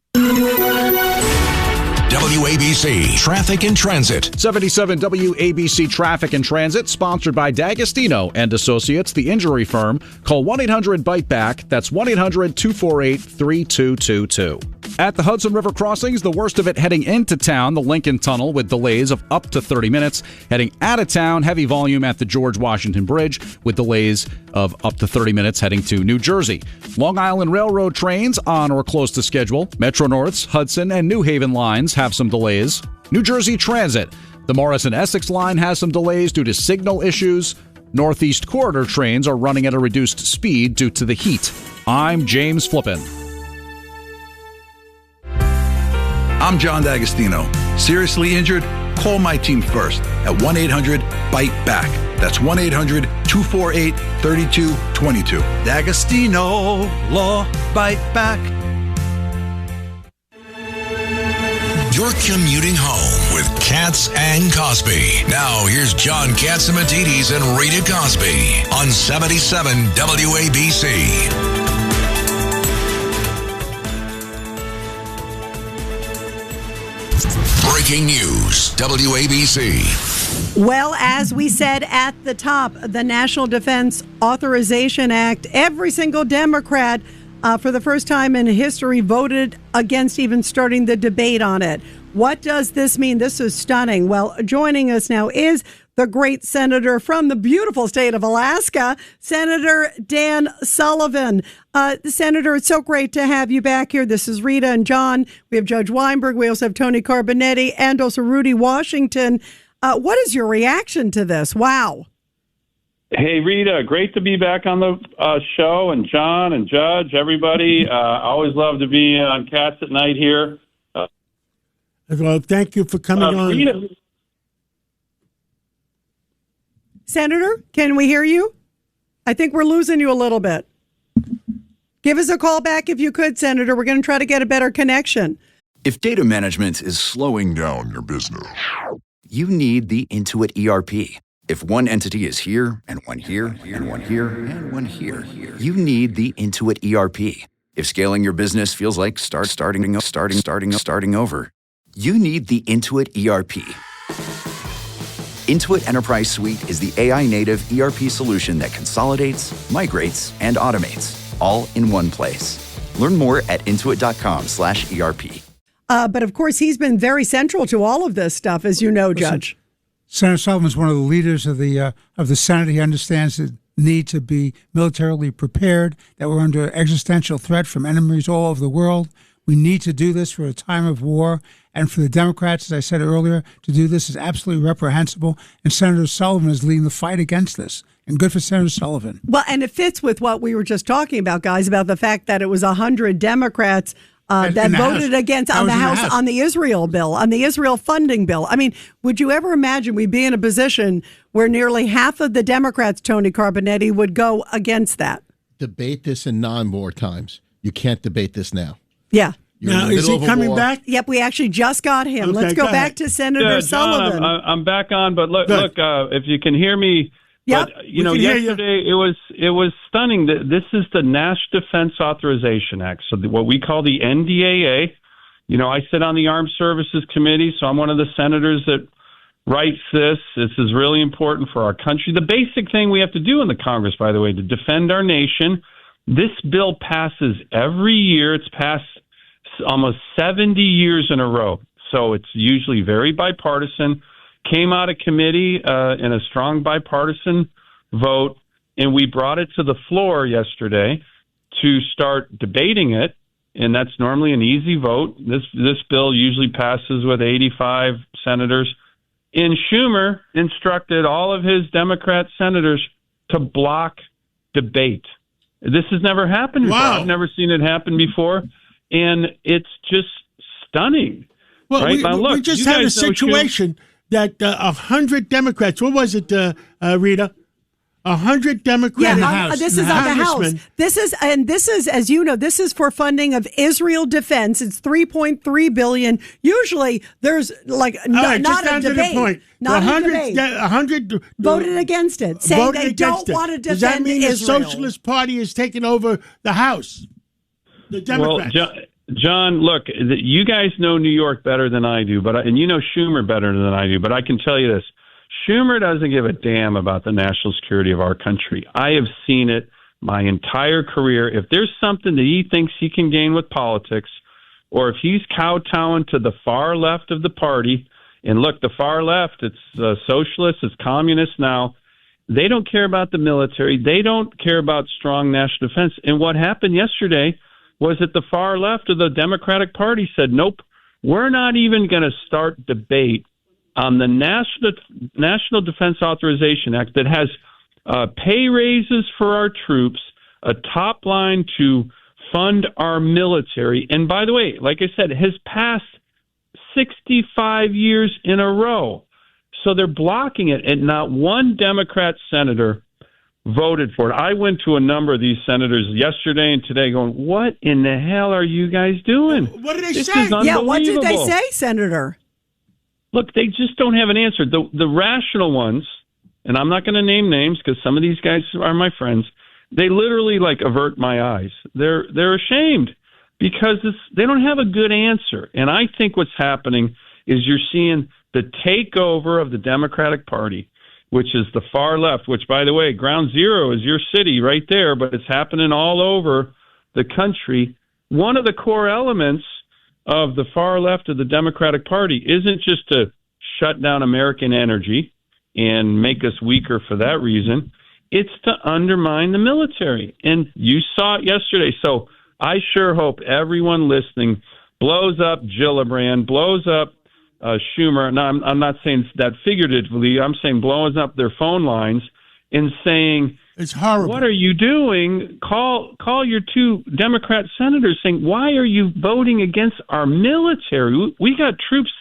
WABC Traffic and Transit. 77 WABC Traffic and Transit, sponsored by D'Agostino and Associates, the injury firm. Call 1-800-BITE-BACK. That's 1-800-248-3222. At the Hudson River crossings, the worst of it heading into town, the Lincoln Tunnel, with delays of up to 30 minutes. Heading out of town, heavy volume at the George Washington Bridge, with delays of up to 30 minutes heading to New Jersey. Long Island Railroad trains on or close to schedule. Metro North's Hudson and New Haven lines have some delays. New Jersey Transit. The Morris and Essex line has some delays due to signal issues. Northeast Corridor trains are running at a reduced speed due to the heat. I'm James Flippin. I'm John D'Agostino. Seriously injured? Call my team first at 1-800-BITE-BACK. That's 1-800-248-3222. D'Agostino Law Bite Back. You're commuting home with Cats and Cosby. Now, here's John Catsimatidis and Rita Cosby on 77 WABC. Breaking news, WABC. Well, as we said at the top, the National Defense Authorization Act, every single Democrat for the first time in history voted against even starting the debate on it. What does this mean? This is stunning. Well, joining us now is the great senator from the beautiful state of Alaska, Senator Dan Sullivan. Senator, it's so great to have you back here. This is Rita and John. We have Judge Weinberg. We also have Tony Carbonetti and also Rudy Washington. What is your reaction to this? Wow. Hey, Rita, great to be back on the show, and John and Judge, everybody. Always love to be on Cats at Night here. Well, thank you for coming on. Rita. Senator, can we hear you? I think we're losing you a little bit. Give us a call back if you could, Senator. We're going to try to get a better connection. If data management is slowing down your business, you need the Intuit ERP. If one entity is here, and one here, and one here, and one here, you need the Intuit ERP. If scaling your business feels like starting over, you need the Intuit ERP. Intuit Enterprise Suite is the AI-native ERP solution that consolidates, migrates, and automates, all in one place. Learn more at intuit.com/ERP. But of course, he's been very central to all of this stuff, as you know, Judge. Senator Sullivan is one of the leaders of the Senate. He understands the need to be militarily prepared, that we're under existential threat from enemies all over the world. We need to do this for a time of war. And for the Democrats, as I said earlier, to do this is absolutely reprehensible. And Senator Sullivan is leading the fight against this. And good for Senator Sullivan. Well, and it fits with what we were just talking about, guys, about the fact that it was 100 Democrats that voted against on the House on the Israel bill, on the Israel funding bill. I mean, would you ever imagine we'd be in a position where nearly half of the Democrats, Tony Carbonetti, would go against that? Debate this in non-war times. You can't debate this now. Yeah. Now, is he coming back? Yep, we actually just got him. Okay, Let's go back to Senator Sullivan. John, I'm back on, but look, if you can hear me. Yep. But, yesterday it was stunning. This is the National Defense Authorization Act, so what we call the NDAA. I sit on the Armed Services Committee, so I'm one of the senators that writes this. This is really important for our country. The basic thing we have to do in the Congress, by the way, to defend our nation. This bill passes every year. It's passed almost 70 years in a row. So it's usually very bipartisan. Came out of committee in a strong bipartisan vote, and we brought it to the floor yesterday to start debating it, and that's normally an easy vote. This bill usually passes with 85 senators. And Schumer instructed all of his Democrat senators to block debate. This has never happened before. Wow. I've never seen it happen before, and it's just stunning. Well, right? we just had a situation that 100 Democrats, what was it, Rita? 100 Democrats. This is on the House. This is, as you know, this is for funding of Israel defense. It's $3.3 billion. Usually, there's not a debate. Point. Not 100 voted against it, saying they don't want to defend Israel. Does that mean the Socialist Party is taking over the House? The Democrats. Well, John, look, you guys know New York better than I do, and you know Schumer better than I do. But I can tell you this. Schumer doesn't give a damn about the national security of our country. I have seen it my entire career. If there's something that he thinks he can gain with politics, or if he's kowtowing to the far left of the party, and look, the far left, it's socialists, it's communists now, they don't care about the military. They don't care about strong national defense. And what happened yesterday was that the far left of the Democratic Party said, nope, we're not even going to start debate on the National Defense Authorization Act that has pay raises for our troops, a top line to fund our military. And by the way, like I said, has passed 65 years in a row. So they're blocking it, and not one Democrat senator voted for it. I went to a number of these senators yesterday and today going, what in the hell are you guys doing? What did they This say? is unbelievable. What did they say, Senator? Look, they just don't have an answer. The rational ones, and I'm not going to name names because some of these guys are my friends, they literally avert my eyes. They're ashamed because they don't have a good answer. And I think what's happening is you're seeing the takeover of the Democratic Party, which is the far left, which, by the way, ground zero is your city right there, but it's happening all over the country. One of the core elements of the far left of the Democratic Party isn't just to shut down American energy and make us weaker for that reason. It's to undermine the military. And you saw it yesterday. So I sure hope everyone listening blows up Gillibrand, blows up Schumer. Now, I'm not saying that figuratively. I'm saying blowing up their phone lines and saying, it's horrible. What are you doing? Call your two Democrat senators saying, why are you voting against our military? We got troops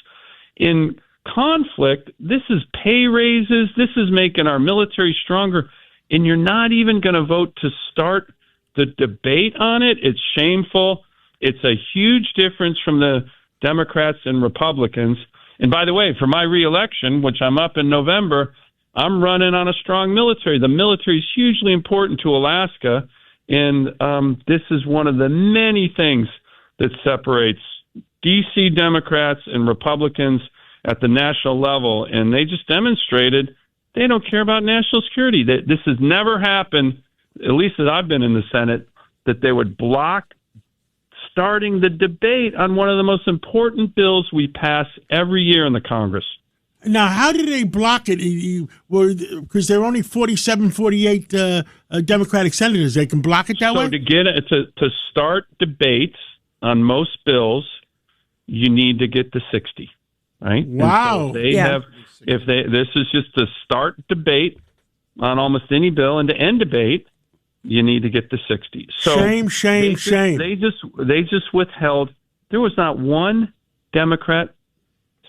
in conflict. This is pay raises. This is making our military stronger. And you're not even going to vote to start the debate on it. It's shameful. It's a huge difference from the Democrats and Republicans. And by the way, for my reelection, which I'm up in November, I'm running on a strong military. The military is hugely important to Alaska, and this is one of the many things that separates D.C. Democrats and Republicans at the national level, and they just demonstrated they don't care about national security. This has never happened, at least as I've been in the Senate, that they would block starting the debate on one of the most important bills we pass every year in the Congress. Now, how did they block it? Because there are only 47, 48 Democratic senators. They can block it that way? So to start debates on most bills, you need to get to 60, right? Wow. So this is just to start debate on almost any bill, and to end debate, you need to get to 60. So shame. They just withheld there was not one Democrat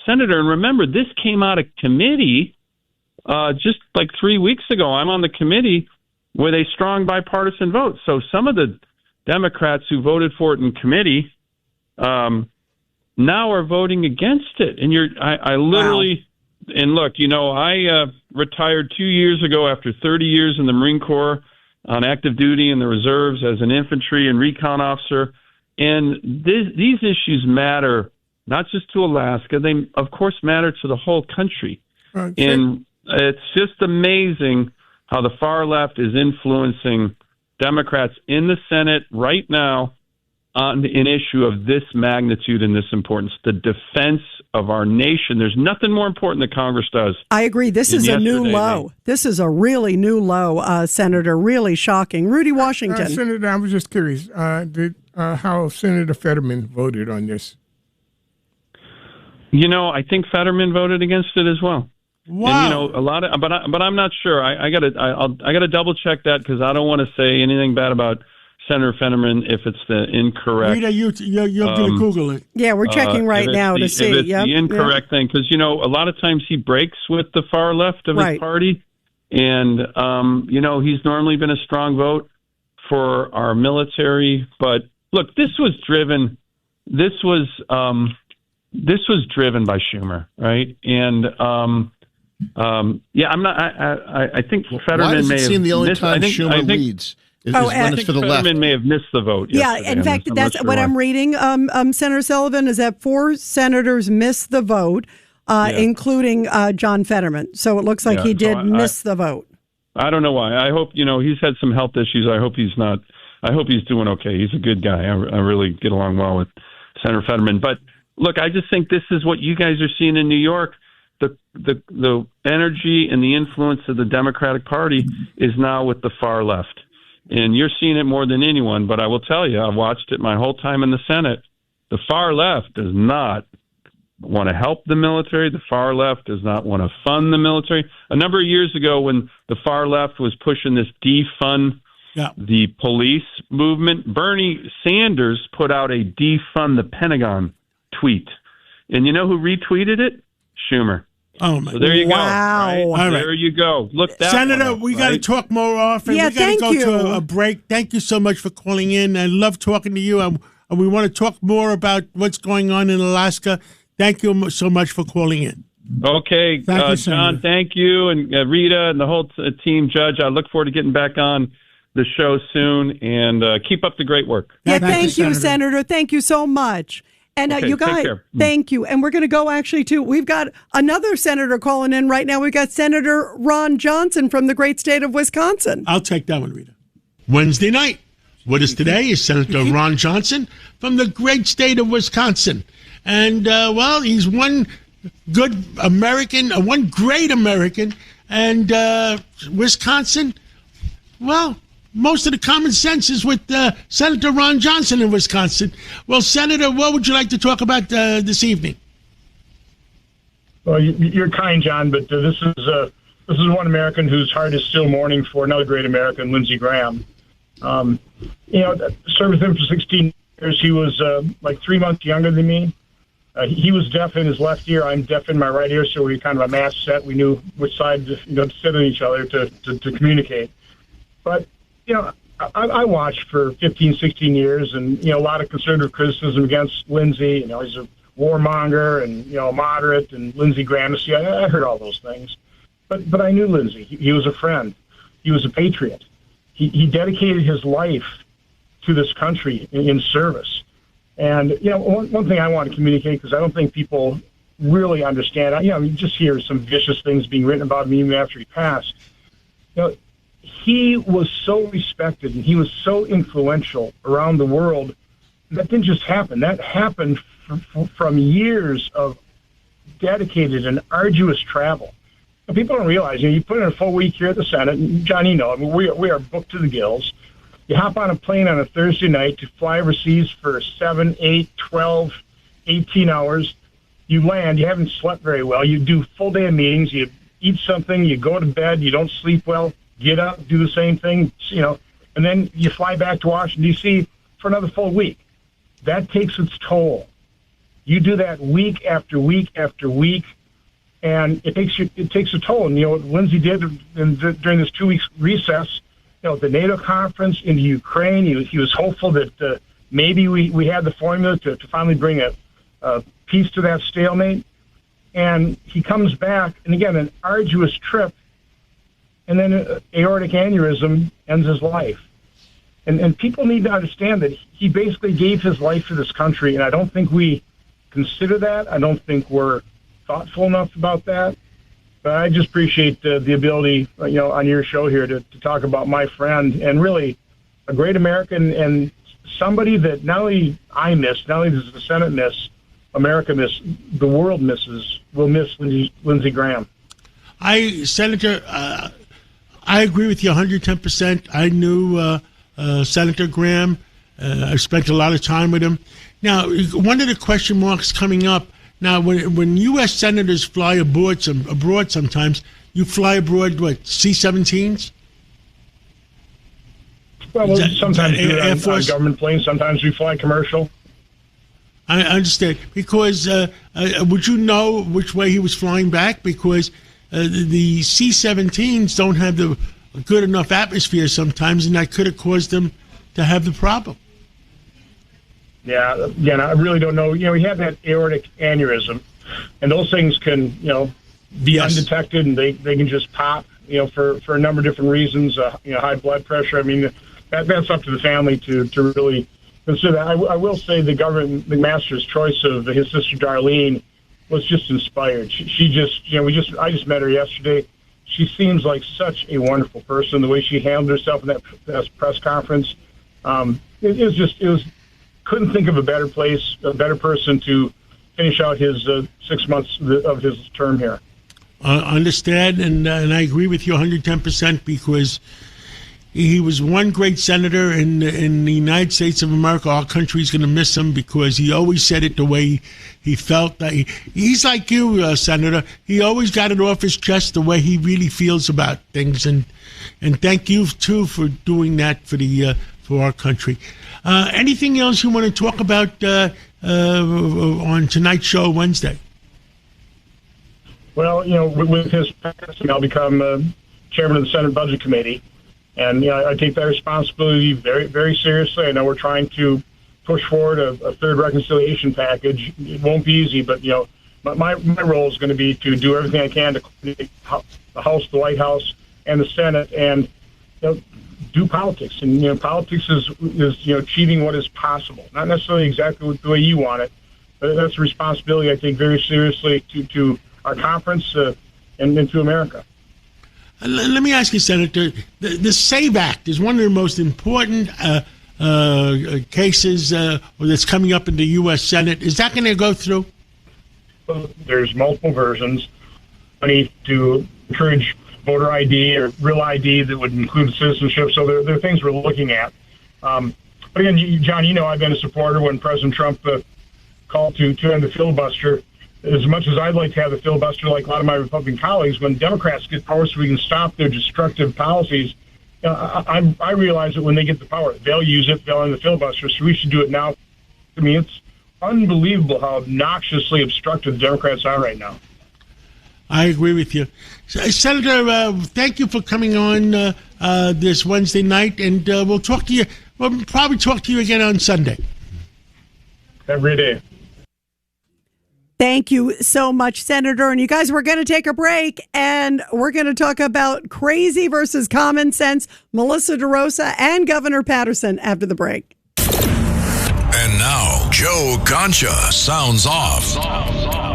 senator. And remember, this came out of committee just like 3 weeks ago. I'm on the committee with a strong bipartisan vote. So some of the Democrats who voted for it in committee now are voting against it. And I literally, wow. And look, I retired 2 years ago after 30 years in the Marine Corps on active duty in the reserves as an infantry and recon officer. And these issues matter not just to Alaska. They, of course, matter to the whole country. And it's just amazing how the far left is influencing Democrats in the Senate right now on an issue of this magnitude and this importance, the defense of our nation. There's nothing more important that Congress does. I agree. This is a new low. This is a really new low, Senator. Really shocking. Rudy Washington. Senator, I was just curious how Senator Fetterman voted on this. I think Fetterman voted against it as well. Wow. And, a lot of, but I'm not sure. I gotta double check that because I don't want to say anything bad about Senator Fetterman if it's the incorrect. Rita, you're going to Google it. Yeah, we're checking right now to see. If it's the incorrect thing, because a lot of times he breaks with the far left of his party, and he's normally been a strong vote for our military. But look, this was driven by Schumer, right? And I'm not. I think Fetterman Why does it may seem have the only missed, time Schumer leads? I think Fetterman may have missed the vote. Yeah, in fact, that's what I'm reading, Senator Sullivan, is that 4 senators missed the vote, including John Fetterman. So it looks like he did miss the vote. I don't know why. I hope, he's had some health issues. I hope he's doing okay. He's a good guy. I really get along well with Senator Fetterman. But look, I just think this is what you guys are seeing in New York. The energy and the influence of the Democratic Party is now with the far left. And you're seeing it more than anyone, but I will tell you, I've watched it my whole time in the Senate. The far left does not want to help the military. The far left does not want to fund the military. A number of years ago when the far left was pushing this defund the police movement, Bernie Sanders put out a defund the Pentagon tweet. And you know who retweeted it? Schumer. Oh, my God. So there you go. Wow. Right? All right. There you go. Look, that Senator, we got to talk more often. Yeah, we got to go you. to a break. Thank you so much for calling in. I love talking to you. And we want to talk more about what's going on in Alaska. Thank you so much for calling in. Okay, Thank you, John, thank you, and Rita and the whole team, Judge. I look forward to getting back on the show soon, and keep up the great work. Yeah, thank you, Senator. Thank you so much. And Okay, you guys, take care. thank you. And we're going to go actually to, we've got another senator calling in right now. We've got Senator Ron Johnson from the great state of Wisconsin. I'll take that one, Rita. Wednesday night. With us today is Senator Ron Johnson from the great state of Wisconsin. And, he's one good American, one great American. And Wisconsin, most of the common sense is with Senator Ron Johnson in Wisconsin. Well, Senator, what would you like to talk about this evening? Well, you're kind, John, but this is one American whose heart is still mourning for another great American, Lindsey Graham. Served with him for 16 years. He was like 3 months younger than me. He was deaf in his left ear. I'm deaf in my right ear, so we kind of a match set. We knew which side to sit on each other to communicate. But I watched for 15, 16 years, and, a lot of conservative criticism against Lindsey. He's a warmonger and, moderate, and Lindsey Graham. See, I heard all those things. But I knew Lindsey. He was a friend. He was a patriot. He dedicated his life to this country in service. And, one thing I want to communicate, because I don't think people really understand, you just hear some vicious things being written about him even after he passed. He was so respected and he was so influential around the world. That didn't just happen. That happened from years of dedicated and arduous travel. And people don't realize, you put in a full week here at the Senate, and John, we are booked to the gills. You hop on a plane on a Thursday night to fly overseas for 7, 8, 12, 18 hours. You land, you haven't slept very well. You do full day of meetings. You eat something, you go to bed, you don't sleep well. Get up, do the same thing, and then you fly back to Washington, D.C. for another full week. That takes its toll. You do that week after week after week, and it takes a toll. And what Lindsey did during this 2 weeks recess, the NATO conference into Ukraine, he was hopeful that maybe we had the formula to finally bring a peace to that stalemate. And he comes back, and again, an arduous trip, and then an aortic aneurysm ends his life. And people need to understand that he basically gave his life for this country, and I don't think we consider that. I don't think we're thoughtful enough about that. But I just appreciate the ability, on your show here to talk about my friend and really a great American and somebody that not only I miss, not only does the Senate miss, America miss, the world will miss Lindsey Graham. Senator, I agree with you 110%. I knew Senator Graham. I spent a lot of time with him. Now, one of the question marks coming up, now when U.S. senators fly abroad sometimes, you fly abroad, what, C-17s? Well, sometimes we do it on government planes. Sometimes we fly commercial. I understand. Because would you know which way he was flying back? Because the C-17s don't have the good enough atmosphere sometimes, and that could have caused them to have the problem. Yeah, again, I really don't know. We had that aortic aneurysm, and those things can, be undetected, and they can just pop, for a number of different reasons. High blood pressure. I mean, that's up to the family to really consider. I will say the government, McMaster's choice of his sister Darlene was just inspired. She just, I just met her yesterday. She seems like such a wonderful person. The way she handled herself in that press conference, it was. Couldn't think of a better place, a better person to finish out his 6 months of his term here. Understand, and I agree with you 110% because he was one great senator in the United States of America. Our country's going to miss him because he always said it the way he felt. That he's like you, Senator. He always got it off his chest the way he really feels about things, and thank you too for doing that for our country. Anything else you want to talk about on tonight's show Wednesday? Well, with his passing, I'll become chairman of the Senate Budget Committee. And I take that responsibility very, very seriously. I know we're trying to push forward a third reconciliation package. It won't be easy, but, my role is going to be to do everything I can to coordinate the House, the White House, and the Senate, and do politics. And politics is achieving what is possible, not necessarily exactly the way you want it, but that's a responsibility I take very seriously to our conference and to America. Let me ask you, Senator, the SAVE Act is one of the most important cases that's coming up in the U.S. Senate. Is that going to go through? Well, there's multiple versions. Money to encourage voter ID or real ID that would include citizenship. So there are things we're looking at. But again, John, I've been a supporter when President Trump called to end the filibuster. As much as I'd like to have the filibuster, like a lot of my Republican colleagues, when Democrats get power so we can stop their destructive policies, I realize that when they get the power, they'll use it, they'll end the filibuster. So we should do it now. I mean, it's unbelievable how obnoxiously obstructive the Democrats are right now. I agree with you. Senator, thank you for coming on this Wednesday night, and we'll talk to you. We'll probably talk to you again on Sunday. Every day. Thank you so much, Senator. And you guys, we're going to take a break, and we're going to talk about crazy versus common sense, Melissa DeRosa and Governor Patterson after the break. And now, Joe Concha sounds off.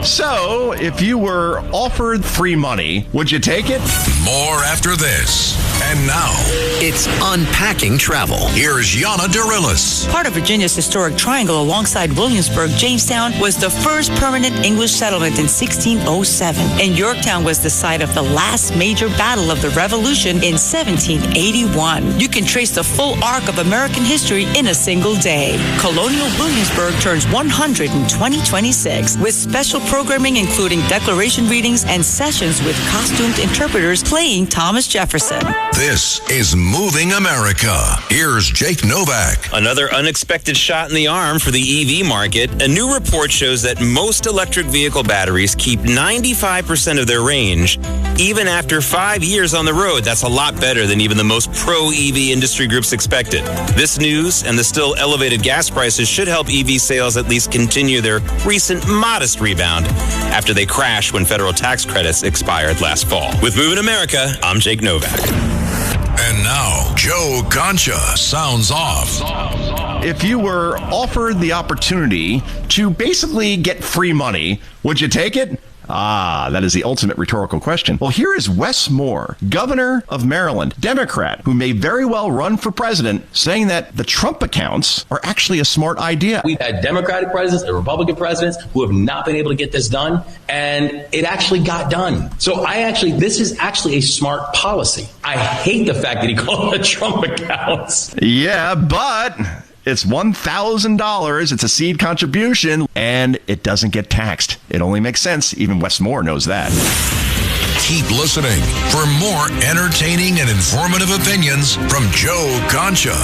So, if you were offered free money, would you take it? More after this. And now, it's Unpacking Travel. Here's Yana Dorillis. Part of Virginia's historic triangle alongside Williamsburg, Jamestown was the first permanent English settlement in 1607. And Yorktown was the site of the last major battle of the Revolution in 1781. You can trace the full arc of American history in a single day. Colonial Williamsburg turns 100 in 2026 with special programming including declaration readings and sessions with costumed interpreters playing Thomas Jefferson. This is Moving America. Here's Jake Novak. Another unexpected shot in the arm for the EV market. A new report shows that most electric vehicle batteries keep 95% of their range, even after 5 years on the road. That's a lot better than even the most pro-EV industry groups expected. This news and the still elevated gas prices should help EV sales at least continue their recent modest rebound after they crashed when federal tax credits expired last fall. With Moving America, I'm Jake Novak. And now, Joe Concha sounds off. If you were offered the opportunity to basically get free money, would you take it? That is the ultimate rhetorical question. Well, here is Wes Moore, governor of Maryland, Democrat, who may very well run for president, saying that the Trump accounts are actually a smart idea. We've had Democratic presidents and Republican presidents who have not been able to get this done, and it actually got done. So this is actually a smart policy. I hate the fact that he called it Trump accounts. Yeah, but it's $1,000. It's a seed contribution, and it doesn't get taxed. It only makes sense. Even Wes Moore knows that. Keep listening for more entertaining and informative opinions from Joe Concha.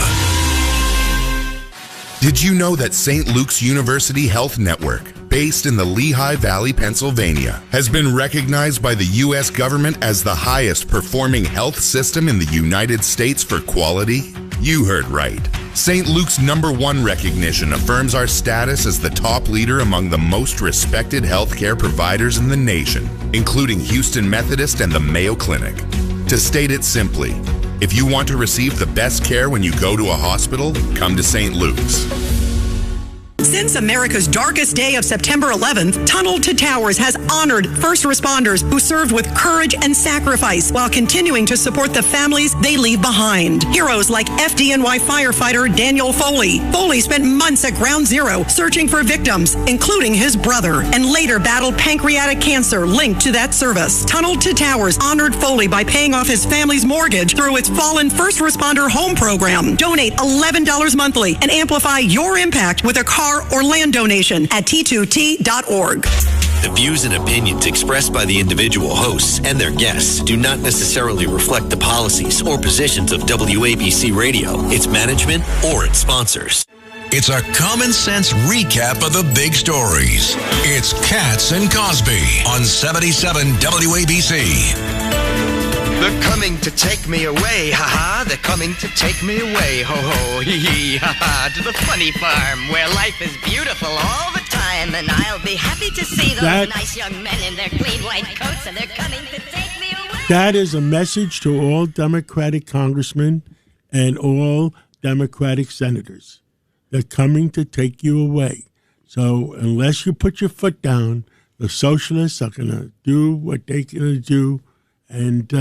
Did you know that St. Luke's University Health Network, based in the Lehigh Valley, Pennsylvania, has been recognized by the U.S. government as the highest performing health system in the United States for quality? You heard right. St. Luke's #1 recognition affirms our status as the top leader among the most respected healthcare providers in the nation, including Houston Methodist and the Mayo Clinic. To state it simply, if you want to receive the best care when you go to a hospital, come to St. Luke's. Since America's darkest day of September 11th, Tunnel to Towers has honored first responders who served with courage and sacrifice while continuing to support the families they leave behind. Heroes like FDNY firefighter Daniel Foley. Foley spent months at Ground Zero searching for victims, including his brother, and later battled pancreatic cancer linked to that service. Tunnel to Towers honored Foley by paying off his family's mortgage through its Fallen First Responder Home Program. Donate $11 monthly and amplify your impact with a car or land donation at t2t.org. The views and opinions expressed by the individual hosts and their guests do not necessarily reflect the policies or positions of WABC Radio, its management, or its sponsors. It's a common sense recap of the big stories. It's Cats and Cosby on 77 WABC. They're coming to take me away, ha-ha. They're coming to take me away, ho-ho, hee-hee, ha-ha. To the funny farm where life is beautiful all the time. And I'll be happy to see those nice young men in their clean white coats. And they're coming to take me away. That is a message to all Democratic congressmen and all Democratic senators. They're coming to take you away. So unless you put your foot down, the socialists are going to do what they're going to do. And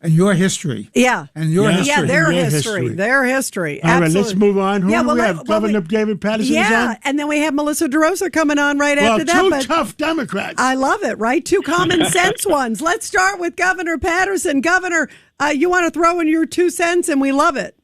your history. Yeah. And your history. Yeah, their history. Their history. All right, let's move on. Who do we have? Governor David Paterson is on? And then we have Melissa DeRosa coming on right after that. Two tough Democrats. I love it, right? Two common sense ones. Let's start with Governor Paterson. Governor, you want to throw in your 2 cents, and we love it.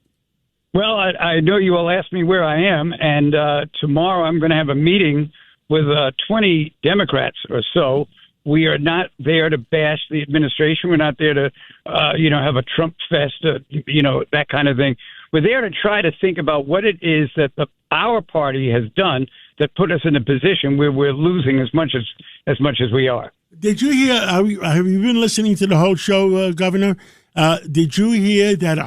Well, I know you will ask me where I am, and tomorrow I'm going to have a meeting with 20 Democrats or so. We are not there to bash the administration. We're not there to, have a Trump fest, that kind of thing. We're there to try to think about what it is that our party has done that put us in a position where we're losing as much as we are. Did you hear? Have you been listening to the whole show, Governor? Did you hear that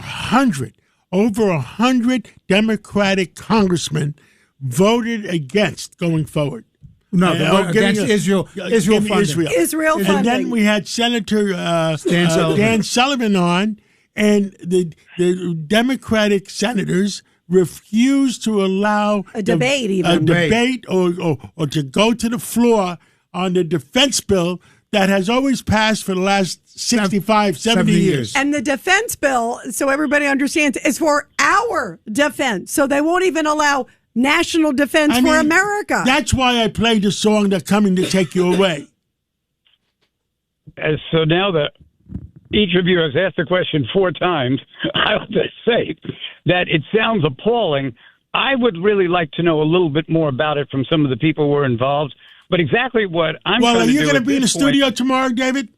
over 100 Democratic congressmen voted against going forward? No, the vote against Israel funding. Israel funding. And then we had Senator Dan Sullivan on, and the Democratic senators refused to allow a debate, or to go to the floor on the defense bill that has always passed for the last 65, 70 years. And the defense bill, so everybody understands, is for our defense. So they won't even allow national defense for America. That's why I played the song "They're Coming to Take You Away." So now that each of you has asked the question 4 times, I have to say that it sounds appalling, I would really like to know a little bit more about it from some of the people who were involved. But exactly what I'm Well, trying to do are you going to be in the this point- studio tomorrow, David?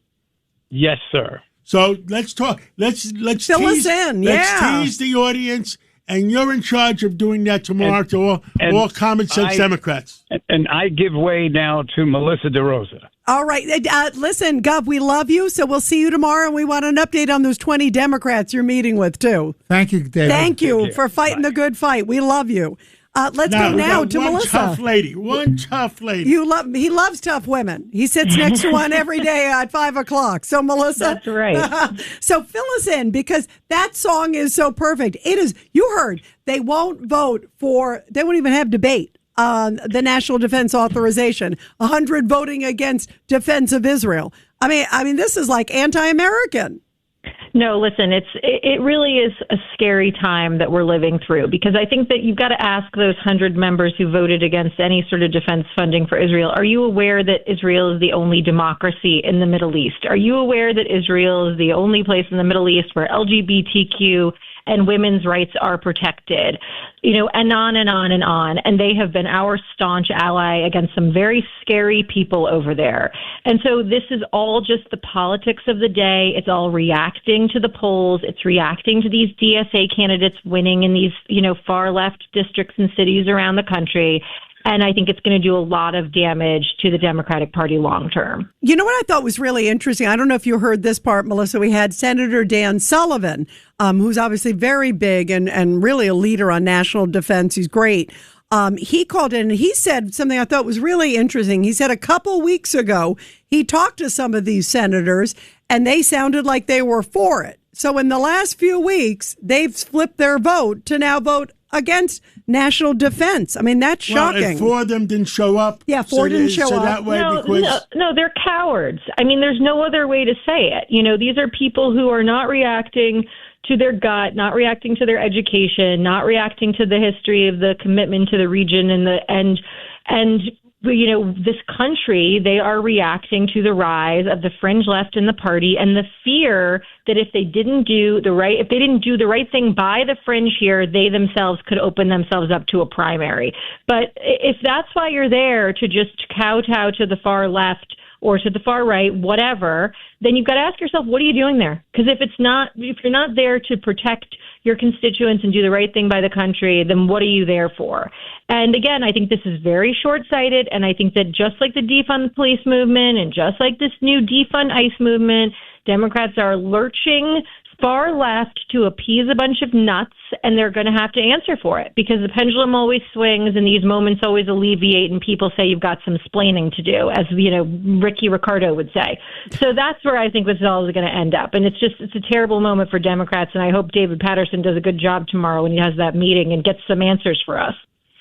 Yes, sir. So let's talk. Let's Fill tease, us in, Let's yeah. tease the audience, and you're in charge of doing that tomorrow to all common sense Democrats. And I give way now to Melissa DeRosa. All right. Listen, Gov, we love you, so we'll see you tomorrow, and we want an update on those 20 Democrats you're meeting with, too. Thank you, David. Thank you for fighting the good fight. We love you. Let's go now to one Melissa. Tough lady. One tough lady. He loves tough women. He sits next to one every day at 5 o'clock. So, Melissa. That's right. So, fill us in, because that song is so perfect. It is, you heard, they won't even have debate on the National Defense Authorization. 100 voting against defense of Israel. I mean, this is like anti-American. No, listen, it really is a scary time that we're living through, because I think that you've got to ask those 100 members who voted against any sort of defense funding for Israel, are you aware that Israel is the only democracy in the Middle East? Are you aware that Israel is the only place in the Middle East where LGBTQ and women's rights are protected? And on and on and on. And they have been our staunch ally against some very scary people over there. And so this is all just the politics of the day. It's all reacting to the polls. It's reacting to these DSA candidates winning in these, far left districts and cities around the country. And I think it's going to do a lot of damage to the Democratic Party long term. You know what I thought was really interesting? I don't know if you heard this part, Melissa. We had Senator Dan Sullivan, who's obviously very big and really a leader on national defense. He's great. He called in and he said something I thought was really interesting. He said a couple weeks ago, he talked to some of these senators and they sounded like they were for it. So in the last few weeks, they've flipped their vote to now vote against national defense. I mean, that's shocking. Well, and four of them didn't show up. Yeah, four didn't show up. That way No, they're cowards. I mean, there's no other way to say it. These are people who are not reacting to their gut, not reacting to their education, not reacting to the history of the commitment to the region and this country. They are reacting to the rise of the fringe left in the party and the fear that if they didn't do the right thing by the fringe here, they themselves could open themselves up to a primary. But if that's why you're there, to just kowtow to the far left or to the far right, whatever, then you've got to ask yourself, what are you doing there? Because if you're not there to protect your constituents and do the right thing by the country, then what are you there for? And again, I think this is very short-sighted, and I think that just like the defund the police movement and just like this new defund ICE movement, Democrats are lurching far left to appease a bunch of nuts, and they're going to have to answer for it, because the pendulum always swings and these moments always alleviate, and people say you've got some splaining to do, as Ricky Ricardo would say. So that's where I think this is all going to end up, and it's a terrible moment for Democrats, and I hope David Patterson does a good job tomorrow when he has that meeting and gets some answers for us.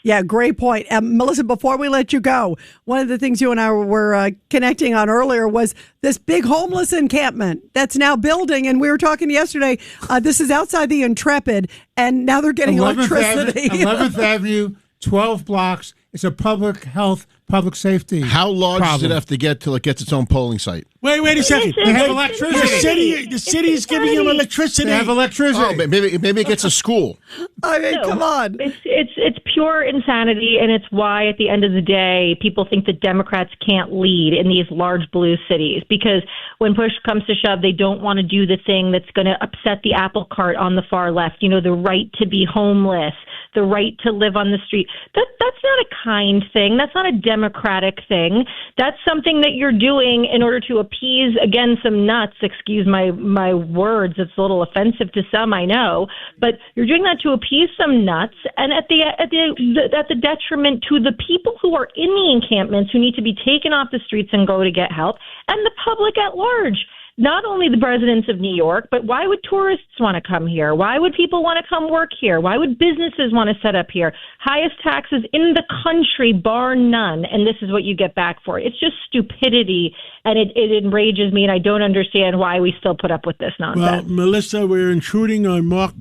Yeah, great point. Melissa, before we let you go, one of the things you and I were connecting on earlier was this big homeless encampment that's now building. And we were talking yesterday, this is outside the Intrepid, and now they're getting electricity. 11th Avenue, 12 blocks. It's a public health, public safety. How large problem. does it have to get till it gets its own polling site? Wait a second. They have electricity. The city's giving them electricity. They have electricity. Oh, maybe it gets a school. I mean, come on. It's pure insanity, and it's why at the end of the day, people think that Democrats can't lead in these large blue cities, because when push comes to shove, they don't want to do the thing that's going to upset the apple cart on the far left. The right to be homeless, the right to live on the street. That's not a kind thing. That's not a democratic thing. That's something that you're doing in order to appease, again, some nuts. Excuse my words. It's a little offensive to some, I know, but you're doing that to appease some nuts, and at the detriment to the people who are in the encampments, who need to be taken off the streets and go to get help, and the public at large. Not only the residents of New York, but why would tourists want to come here? Why would people want to come work here? Why would businesses want to set up here? Highest taxes in the country, bar none, and this is what you get back for it. It's just stupidity, and it enrages me, and I don't understand why we still put up with this nonsense. Well, Melissa, we're intruding on Mark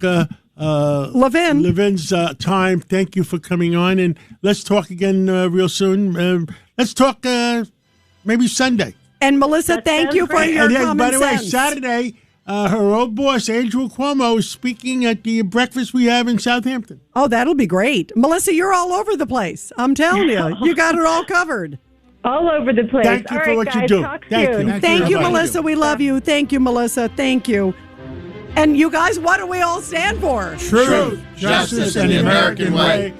Levin's time. Thank you for coming on, and let's talk again real soon. Let's talk maybe Sunday. And Melissa, thank you for your common by the way, sense. Saturday, her old boss, Andrew Cuomo, is speaking at the breakfast we have in Southampton. Oh, that'll be great. Melissa, you're all over the place. I'm telling you. You got it all covered. All over the place. Thank you all for right, what guys, you do. Talk Thank soon. you. Thank you, Melissa. We love you. Thank you, Melissa. Thank you. And you guys, what do we all stand for? Truth, justice, and the American way.